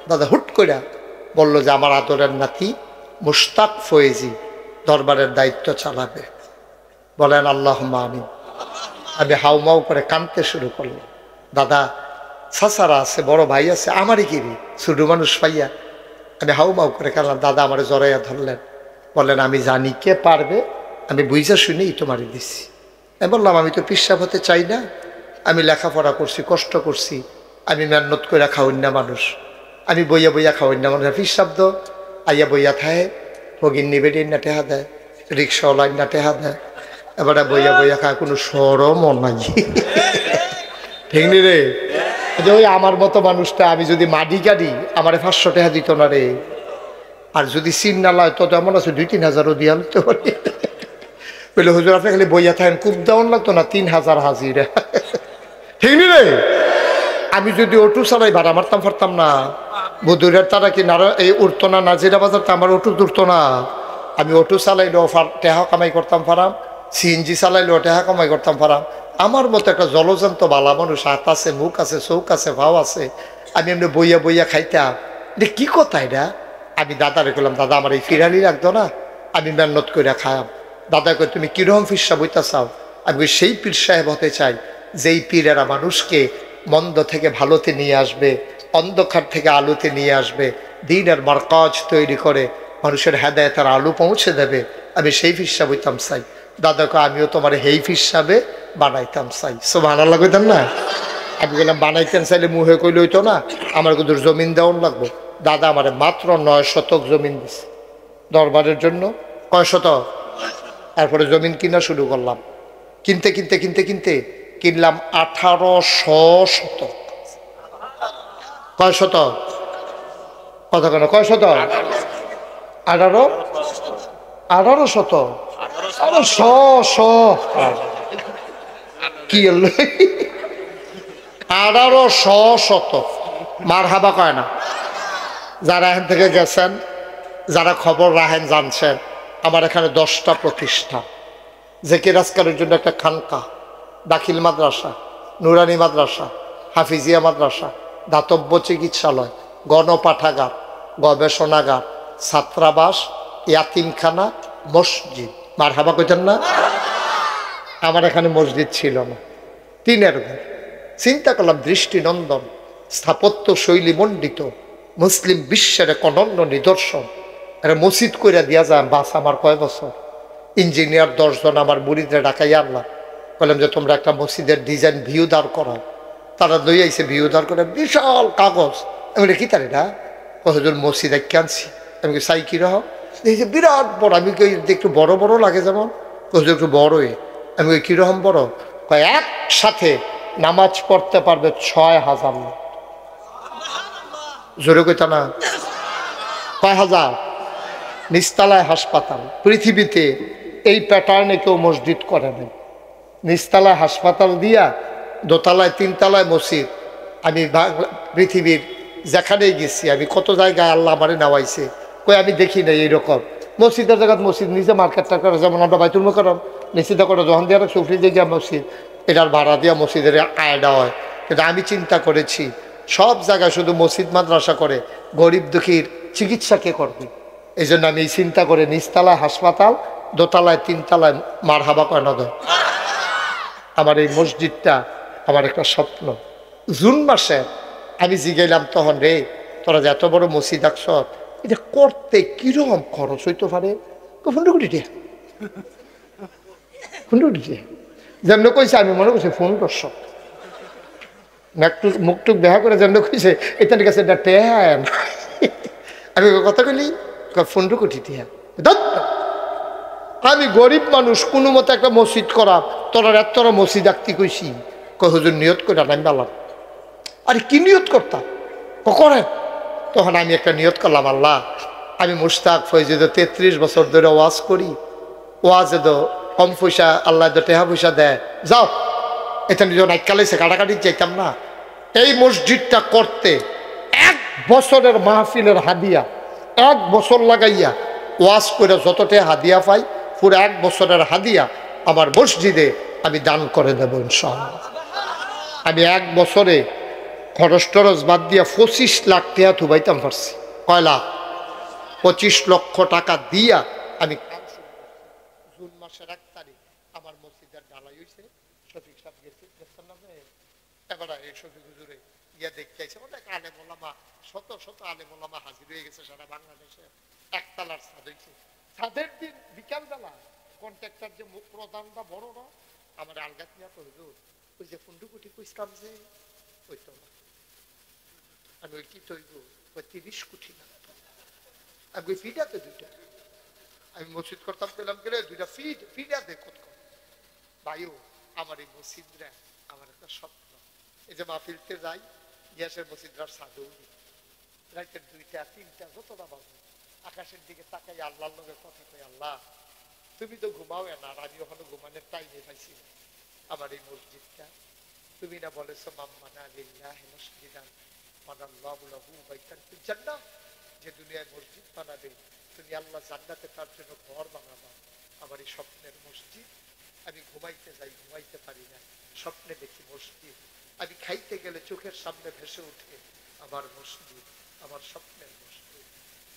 দাদা হুট করে বলল যে আমার আদরের নাতি মুশতাক ফয়েজি দরবারের দায়িত্ব চালাবে। বলেন আল্লাহুম্মা আমিন। আমি হাউমাউ করে কাঁদতে শুরু করলাম। দাদা চাচারা আছে, বড় ভাই আছে, আমারই কিরি ছোট মানুষ পাইয়া আমি হাউমাউ করে কাঁদলাম। দাদা আমার জড়াইয়া ধরলেন, বললেন আমি জানি কে পারবে, আমি বুঝা শুনেই তোমারে দিছি। আমি বললাম আমি তো পিসাব হতে চাই না, আমি লেখাপড়া করছি, কষ্ট করছি, আমি মেহনত করে খাওয়াই না মানুষ, আমি বইয়া বইয়া খাওয়াই না মানুষ। পিসাব তো আইয়া বইয়া থায়, ফগির নিবেড়ি না টেহা দেয়, রিক্সাওয়ালাই না টেহা দেয়, এবারে বইয়া বইয়া খায়, কোনো সরমও নাই। ঠিক নি রে? যে ওই আমার মতো মানুষটা, আমি যদি মাটি কাটি আমার 500 টাকা দিত না রে। আর যদি সিন না লয় তো এমন আছে 2-3 হাজারও দিয়ে আনতে পারি। বলে হুজুর আপনি খালি বইয়া থাকেন, খুব দেওয়ান লাগতো না, 3000 হাজিরা। ঠিক নি রে? আমি যদি অটো চালাই ভাড়া মারতাম পারতাম না। বদুরের তারা কি না এই উঠতো না, নাজিরা বাজার তো আমার অটো উঠতো না। আমি অটো চালাইলেও টেহা কামাই করতাম পারাম, সিএনজি চালাইলেও টেহা কামাই করতাম পারাম। আমার মতো একটা জলজন্ত বালা মানুষ, হাত আছে, মুখ আছে, চৌক আছে, ভাও আছে, আমি এমনি বইয়া বইয়া খাইতাম। এটা কি কথা এটা? আমি দাদারে বললাম, দাদা আমার এই ফিরানি রাখতো না, আমি মেহনত করে খায়াম। দাদা কই তুমি কিরকম পীর সাহেব হইতে চাও? আমি সেই পীর সাহেব হতে চাই যেই পীরেরা মানুষকে মন্দ থেকে ভালোতে নিয়ে আসবে, অন্ধকার থেকে আলোতে নিয়ে আসবে, দ্বীনের মারকাজ তৈরি করে মানুষের হেদায়েতের আলো পৌঁছে দেবে। আমি সেই পীর সাহেব হইতাম চাই। দাদাকে আমিও তোমার এই পীর সাহেবে বানাইতাম চাই। সুবহানাল্লাহ কইতাম না? আমি বললাম বানাইতেন চাইলে মুহে কইলে হইতো না, আমার কিন্তু জমিন দেওয়ান লাগবো। দাদা আমারে মাত্র 9 শতক জমিন দিছে দরবারের জন্য। কয় শতক? তারপরে জমিন কিনা শুরু করলাম। কিনতে কিনতে কিনতে কিনতে কিনলাম 1800 শতক। কয় শতক? কথা কেন? কয় শতক? 18 শতক। আরে 100 কি 1800 শতক। মার হাবা কয় না? যারা এখান থেকে গেছেন, যারা খবর রাখেন, জানছেন আমার এখানে 10টা প্রতিষ্ঠান, জেকের আজকারের জন্য একটা খানকা, দাখিল মাদ্রাসা, নুরানি মাদ্রাসা, হাফিজিয়া মাদ্রাসা, দাতব্য চিকিৎসালয়, গণপাঠাগার, গবেষণাগার, ছাত্রাবাস, ইয়াতিমখানা, মসজিদ। মার হাবা কইতেন না? আমার এখানে মসজিদ ছিল না, টিনের ঘর। চিন্তা করলাম দৃষ্টিনন্দন, স্থাপত্য শৈলী মণ্ডিত, মুসলিম বিশ্বের এক অনন্য নিদর্শন, এটা মসজিদ করে দিয়া যায়। বাস আমার কয় বছর, ইঞ্জিনিয়ার 10 জন আমার মুরিদরে ডাকাই আনলাম, বললাম যে তোমরা একটা মসজিদের ডিজাইন ভিউ দাঁড় করাও। তারা লই আইসে ভিউ দাঁড় করে, বিশাল কাগজ। আমি বলি কি তার এটা? হুজুর মসজিদ একে আনছি। আমি চাই কিরকম? দেখছি বিরাট বড়। আমি একটু বড় বড় লাগে যেমন, হুজুর একটু বড়ই। আমি কিরকম বড়? কয় একসাথে নামাজ পড়তে পারবে 6000 লোক। জোরে কইতা না? কয় হাজার? নিচতলায় হাসপাতাল। পৃথিবীতে এই প্যাটার্নে কেউ মসজিদ করে নাই। নিচতলায় হাসপাতাল দিয়া দোতলায় তিনতলায় মসজিদ। আমি পৃথিবীর যেখানেই গেছি, আমি কত জায়গায় আল্লাহ আমারে নেওয়াইছে, কই আমি দেখি নাই এইরকম মসজিদের জায়গায় মসজিদ। নিজে মার্কেট টার্কেট যেমন আমরা বাইতুল মুকাররম নিশ্চিত করে যখন দিয়ে সুফরি দিয়ে মসজিদ, এটার ভাড়া দিয়া মসজিদের আয়ডা হয়। কিন্তু আমি চিন্তা করেছি সব জায়গায় শুধু মসজিদ মাদ্রাসা করে, গরিব দুঃখীর চিকিৎসা কে করবে? এই জন্য আমি চিন্তা করে নিচতলায় হাসপাতাল, দোতলায় তিনতলায় মারহাবা কয় না দেয়। আমার এই মসজিদটা আমার একটা স্বপ্ন। জুন মাসে আমি জিগাইলাম তখন, রে তোরা যে এত বড় মসজিদ আঁকছ, এটা করতে কিরকম খরচ হইতে পারে? 15 কোটি টাকা। 15 কোটি টাকা যেমন কইছে, আমি মনে করছি 1500। মুখটুক দেখা করে যেমন কইছে এটার কাছে এটা টেন। আমি কথা কইলি 15 কোটি টাকা। আমি গরিব মানুষ, কোনো মতো একটা মসজিদ করা, তোরা এত মসজিদ আঁকতে কইছি, কই হুজুর নিয়ত করে আমি বললাম, আরে কি নিয়ত করতাম করে? তখন আমি একটা নিয়ত করলাম, আল্লাহ আমি মুশতাক ফৈজিদ 33 বছর ধরে ওয়াজ করি, ওয়াজে তো কম পয়সা, আল্লাহ তো টেহা পয়সা দেয়, যাও এটা নিজের নাইকালাইছে কাটাকাটি চাইতাম না। এই মসজিদটা করতে 1 বছরের মাহফিলের হাদিয়া, 1 বছর লাগাইয়া ওয়াজ করে যতটা হাদিয়া পাই, পুরো 1 বছরের হাদিয়া আমার মসজিদে আমি দান করে দেবো ইনশাআল্লাহ। আমি 1 বছরে খরচ টরচ বাদ দিয়া 25 লাখ টাকা থুবাইতাম পারছি। কয় লাখ? 25 লক্ষ টাকা দিয়া আমি জুন মাসের 1 তারিখ আমার মসজিদের ঢালাই হয়েছে। শফিক সাহেব গেছেন না? এবার এই শফিক হুজুরে গিয়া দেখতে আইছে, অনেক আলেম ওলামা, শত শত আলেম ওলামা হাজির হয়ে গেছে সারা বাংলাদেশে। 1 তালার ছাদ হয়েছে। ছাদের দিন বিকাল বেলা কন্ট্রাক্টর যে মুখ প্রধানটা বড় না, আমার আলগাত নিয়ে তো হুজুর ওই যে 15 কোটি কইছিলাম যে ওই তো না, আমি ওই কি তৈব 30 কোটি না, আমি ওই ফিডাতে 2টা আমি মসজিদ করতাম, পেলাম গেলে 2টা ফিডাতে কত ভাইও। আমার এই মসজিদরা আমার একটা স্বপ্ন। এই যে মাহফিলতে যাই, গ্যাসের মসজিদরার সাধু রাতের 2টা 3টা যতটা বাজে আকাশের দিকে তাকাই আল্লাহর লগে কথা কই, আল্লাহ তুমি তো ঘুমাও না, আর আমি ওখানে ঘুমানোর টাইমে পাইছি না। আমার এই মসজিদটা তুমি না বলেছো মাম্মানা লিল্লাহি মসজিদান মানাল্লাহু লাহু বাইতান ফিল জান্নাহ, যে দুনিয়ায় মসজিদ বানাবে তুমি আল্লাহ জান্নাতে তার জন্য ঘর বানাবা। আমার এই স্বপ্নের মসজিদ। আমি ঘুমাইতে যাই, ঘুমাইতে পারি না, স্বপ্নে দেখি মসজিদ। আমি খাইতে গেলে চোখের সামনে ভেসে উঠে আমার মসজিদ, আমার স্বপ্নের মসজিদ।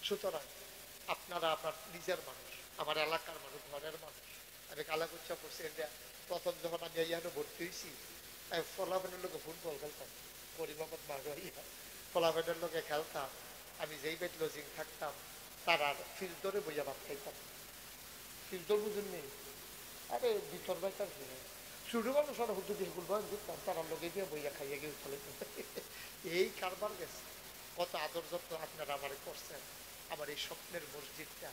সুতরাং আপনারা আমার নিজের মানুষ, আমার এলাকার মানুষ, ঘরের মানুষ। আমি কালাকুচ্ছা পড়ছি ইন্ডিয়া। প্রথম যখন আমি এখানে ভর্তি হয়েছি, ফলাফেনের লোকে ফুটবল খেলতাম, পরিমাপত মারুয়া ফলাফেনের লোকে খেলতাম। আমি যেই বেড লজিং থাকতাম তার আর ফিল্ড ধরে বইয়া ভাত খাইতাম। ফিল্ড বুঝুন নেই, আরে ভিতর বাইতার শুরু মানুষ আর হুজুর দিয়ে গুলবান দিতাম, তারা লোকে দিয়ে বইয়া খাইয়া গিয়ে চলে। এই কারবার গেছে। কত আদর যত্ন আপনারা আমার করছেন। আমার এই স্বপ্নের মসজিদটা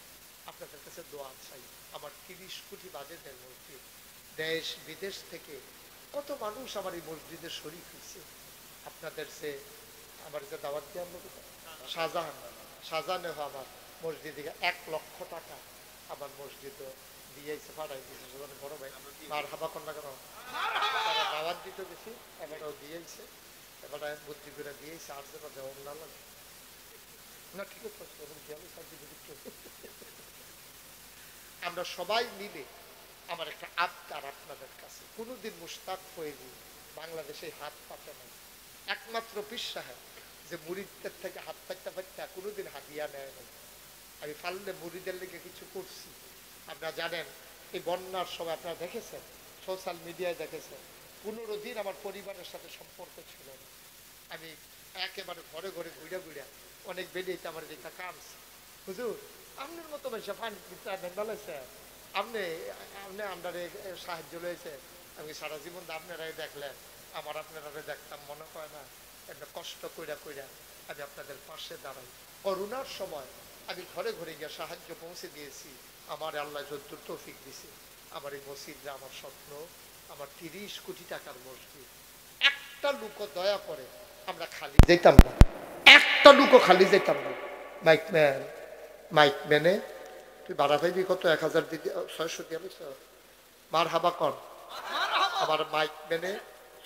আপনাদের কাছে দোয়া চাই। আমার 30 কোটি বাজেটের মসজিদ, দেশ বিদেশ থেকে কত মানুষ আমার এই মসজিদে শরীক হয়েছে। আপনাদের সে আমার যে দাওয়াত দিয়ে আমরা শাহজাহান আমার মসজিদে 1 লক্ষ টাকা আমার মসজিদও দিয়েছে, পাঠাই দিয়েছে। বড় ভাই মারহাবা কন্যা কেন তারা দাওয়াত দিতে গেছি, এবারও দিয়েছে, এবারে বুদ্ধি করে দিয়েছে। আর যেটা দেওয়ার না লাগে না, ঠিক আছে। আমরা সবাই মিলে, আমার একটা আবদার আপনাদের কাছে, কোনোদিন মুশতাক ফয়েজি বাংলাদেশে হাত পাতে নাই। একমাত্র পীর সাহেব যে মুরিদদের থেকে হাত পাইতে পাইতে কোনোদিন হাদিয়া নেয় নাই। আমি পারলে মুরিদের লেগে কিছু করছি। আপনারা জানেন এই বন্যার সময় আপনারা দেখেছেন, সোশ্যাল মিডিয়ায় দেখেছেন, 15 দিন আমার পরিবারের সাথে সম্পর্ক ছিল না। আমি একেবারে ঘরে ঘরে ঘুরে ঘুরে অনেক বেরিয়েছে, আমার দিকটা কামছে, হুজুর আপনার মতো বেশি পানি ভালোছে, আপনি আপনার সাহায্য রয়েছে। আমি সারা জীবন আপনারাই দেখলেন, আমার আপনারা দেখতাম, মনে হয় না একটা কষ্ট কইরা কইরা আমি আপনাদের পাশে দাঁড়াই। করোনার সময় আমি ঘরে ঘরে গিয়ে সাহায্য পৌঁছে দিয়েছি। আমার আল্লাহ যদ্দুর তৌফিক দিছে। আমার এই মসজিদটা আমার স্বপ্ন, আমার 30 কোটি টাকার মসজিদ। একটা লোকও দয়া করে আমরা খালি যেতাম না, একটা লোকও খালি যেতাম না। মাইকম্যান মাইক মেনে তুই ভাড়া পাইবি কত 1000 দিদি 600 দিয়ে লইছ মার হাবা কর আমার মাইক মেনে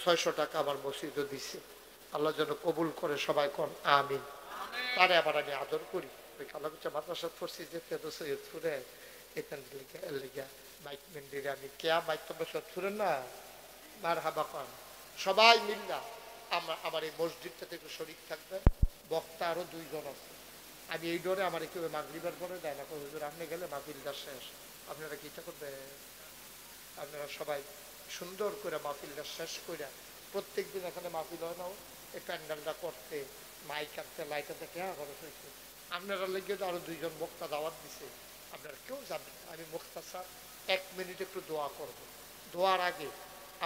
600 টাকা আমার মসজিদও দিছে আল্লাহ যেন কবুল করে সবাই কর আমিন তারে আবার আমি আদর করি ওই কালাকুচা মাদ্রাসা পড়ছি যে সৈয়দপুরে এখান লিগা মাইক মেন্ডিরে আমি কেয়া মাইক তো সৈয়দপুরের না মার হাবা কর সবাই মিল্লা আমার এই মসজিদটাতে একটু শরীক থাকবে বক্তা আরো 2 জন আছে আমি এই ডরে আমার কেউ মাগরিবের পরে দেয় না হুজুর আপনি গেলে মাহফিলটা শেষ আপনারা কিটা করবে আপনারা সবাই সুন্দর করে মাহফিলটা শেষ করে প্রত্যেকদিন এখানে মাহফিল হয় না এই প্যান্ডেলটা করতে মাইক আনতে লাইট আনতে কেয়া খরচ হয়েছে আপনারা লেগে তো আরো 2 জন বক্তা দাওয়াত দিছে আপনারা কেউ যাবেন আমি মুখতাসার 1 মিনিট একটু দোয়া করব দোয়ার আগে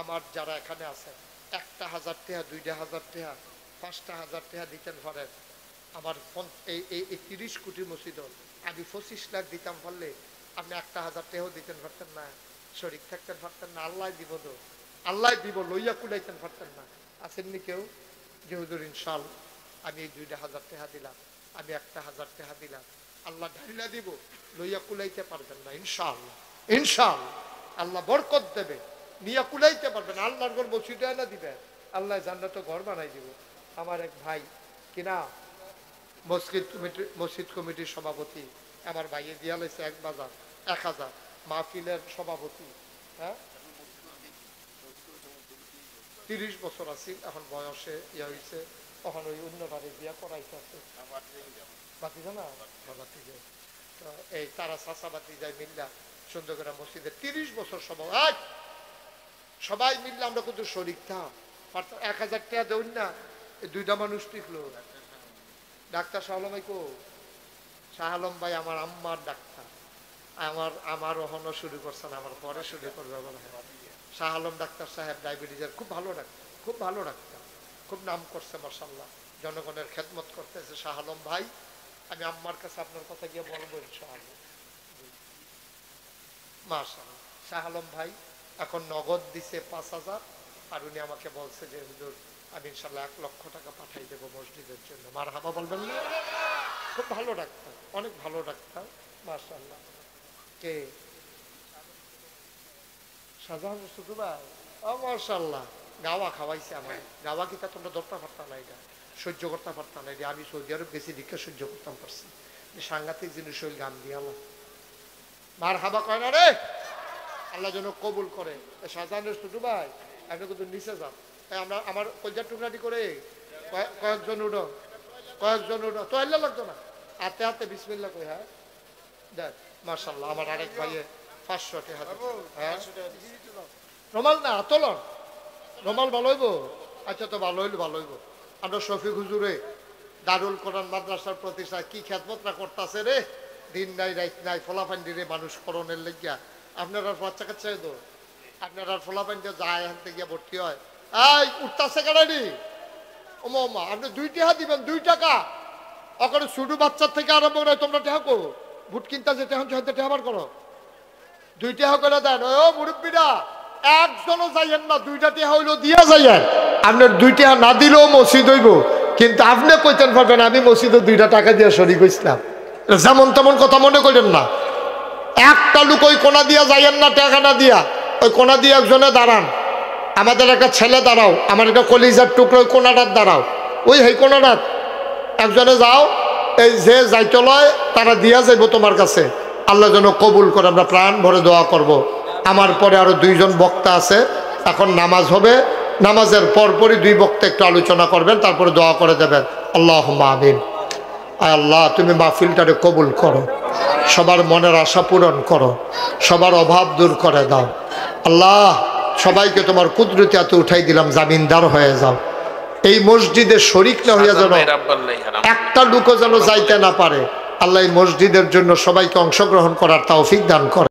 আমার যারা এখানে আছেন 1000 টাকা 2000 টাকা 5000 টাকা দিতেন পারেন আমার এই 30 কোটি মসজিদ আমি 25 লাখ দিতাম পারলে আপনি 1000 টাকাও দিতেন পারতেন না শরীক থাকতেন পারতেন না আল্লাহ দিব তো আল্লাহ দিব লইয়া কুলাইতেন পারতেন না আসেননি কেউ যে হুজুর ইনশাআল্লাহ আমি এই 2000 টাকা দিলাম আমি 1000 টাকা দিলাম আল্লাহ ঢাইলা দিব লইয়া কুলাইতে পারবেন না ইনশাআল্লাহ ইনশাআল্লাহ আল্লাহ বরকত দেবে নিয়া কুলাইতে পারবেন আল্লাহর ঘর মসজিদে না দিবেন আল্লাহ জান্নাতে ঘর বানাই দিব আমার এক ভাই কিনা মসজিদ কমিটির সভাপতি আমার ভাইয়ে দিয়া লাইছে 1000 মাহফিলের সভাপতি হ্যাঁ 30 বছর আছিল এখন বয়সে ইয়া হয়েছে তখন ওই অন্য বাড়ি বিয়া করাইতে আছে বাতিজা না বাতিজা তো এই তারা চাষাবাতি যায় মিল্লা সুন্দর করে মসজিদে 30 বছর সবাই মিললে আমরা কিন্তু শরীক থাম 1000 টাকা দেউন না এই 2টা মানুষ টিকলো ডাক্তার শাহ আলম কো শাহ আলম ভাই আমার আম্মার ডাক্তার আমার ওখানে শুরু করছেন আমার পরে শুরু করবে বলে শাহ আলম ডাক্তার সাহেব ডায়াবেটিসের খুব ভালো ডাক্তার খুব নাম করছে মাশাআল্লাহ জনগণের খেদমত করতেছে শাহ আলম ভাই আমি আম্মার কাছে আপনার কথা গিয়ে বলবো ইনশাআল্লাহ মাশাআল্লাহ শাহ আলম ভাই এখন নগদ দিছে 5000 আর উনি আমাকে বলছে যে হুজুর আমি ইনশাআল্লাহ 1 লক্ষ টাকা পাঠাই দেবো মসজিদের জন্য মারহাবা বলবেন না খুব ভালো ডাক্তার অনেক ভালো ডাক্তার মাশাআল্লাহ কে শাহজাহান শুধু ভাই মাশাআল্লাহ গাওয়া খাওয়াইছে আমার গাওয়া কি তা তোমরা ধরতে পারতাম না এটা সহ্য করতে পারতাম না এটা আমি সৌদি আরব গেছি দীক্ষা সহ্য করতাম পারছি সাংঘাতিক জিনিস হইল গান দিয়ে আল্লাহ মারহাবা কয় না রে আল্লাহ যেন কবুল করে শাহজাহানের শুধু ভাই আপনি কিন্তু নিচে যান আমরা আমার কলজার টুকরাটি করে কয়েকজন উঠো তো আল্লাহ লাগতো না হাতে হাতে বিসমিল্লাহ কই হ্যাঁ দেখ মাশাআল্লাহ আমার আরেক ভাইয়ে 500 টাকা হ্যাঁ রমাল না তোলন রমাল ভালো হইব আচ্ছা তো ভালো হইব আমরা শফিক হুজুরে দারুল কোরআন মাদ্রাসার প্রতিষ্ঠা কি খেদমতটা করতেছে রে দিন নাই রাত নাই ফলাফান্ডি রে মানুষ করণের লেগিয়া আপনার আর বাচ্চা কাচ্চা তো আপনার আর ফলাফান্ডি যায় এখান থেকে ভর্তি হয় এই উঠতেছে কেনারি ওমা আপনি 2 টাকা দিবেন 2 টাকা ওখানে ছোট বাচ্চার থেকে আরম্ভ করে তোমরা টাকা কো ভুট কিনতে যেতে হচ্ছে হয়তো টাকা বার করো 2 টাকা করে দেন ও মুরব্বীরা একজনও যাইয়েন না 2টা টাকা হইলো দিয়া যাইয়েন আপনার 2 টাকা না দিলেও মসজিদ হইব কিন্তু আপনি কইতেন পারবেন আমি মসজিদে 2টা টাকা দিয়ে শরীক হইছিলাম যেমন তেমন কথা মনে করেন না একটা লোক ওই কোনা দিয়া যাইয়েন না টাকা না দিয়া ওই কোনা দিয়ে একজনে দাঁড়ান আমাদের একটা ছেলে দাঁড়াও আমার একটা কলিজার টুকরো ওই কোনাটার দাঁড়াও ওই হেই কোনাটার একজনে যাও এই যে যাইতে লয় তারা দিয়া যাইব তোমার কাছে আল্লাহ যেন কবুল করে আমরা প্রাণ ভরে দোয়া করব আমার পরে আরো 2 জন বক্তা আছে এখন নামাজ হবে নামাজের পরপরই 2 বক্তা একটু আলোচনা করবেন তারপরে দোয়া করে দেবেন আল্লাহুম্মা আমিন আয় আল্লাহ তুমি মাহফিলটারে কবুল করো সবার মনের আশা পূরণ করো সবার অভাব দূর করে দাও আল্লাহ সবাইকে তোমার কুদরতি হাতে উঠাই দিলাম জামিনদার হয়ে যাও এই মসজিদে শরীক না হইয়া যেন একটা লোকও যেন যাইতে না পারে আল্লাহ এই মসজিদের জন্য সবাইকে অংশগ্রহণ করার তৌফিক দান করে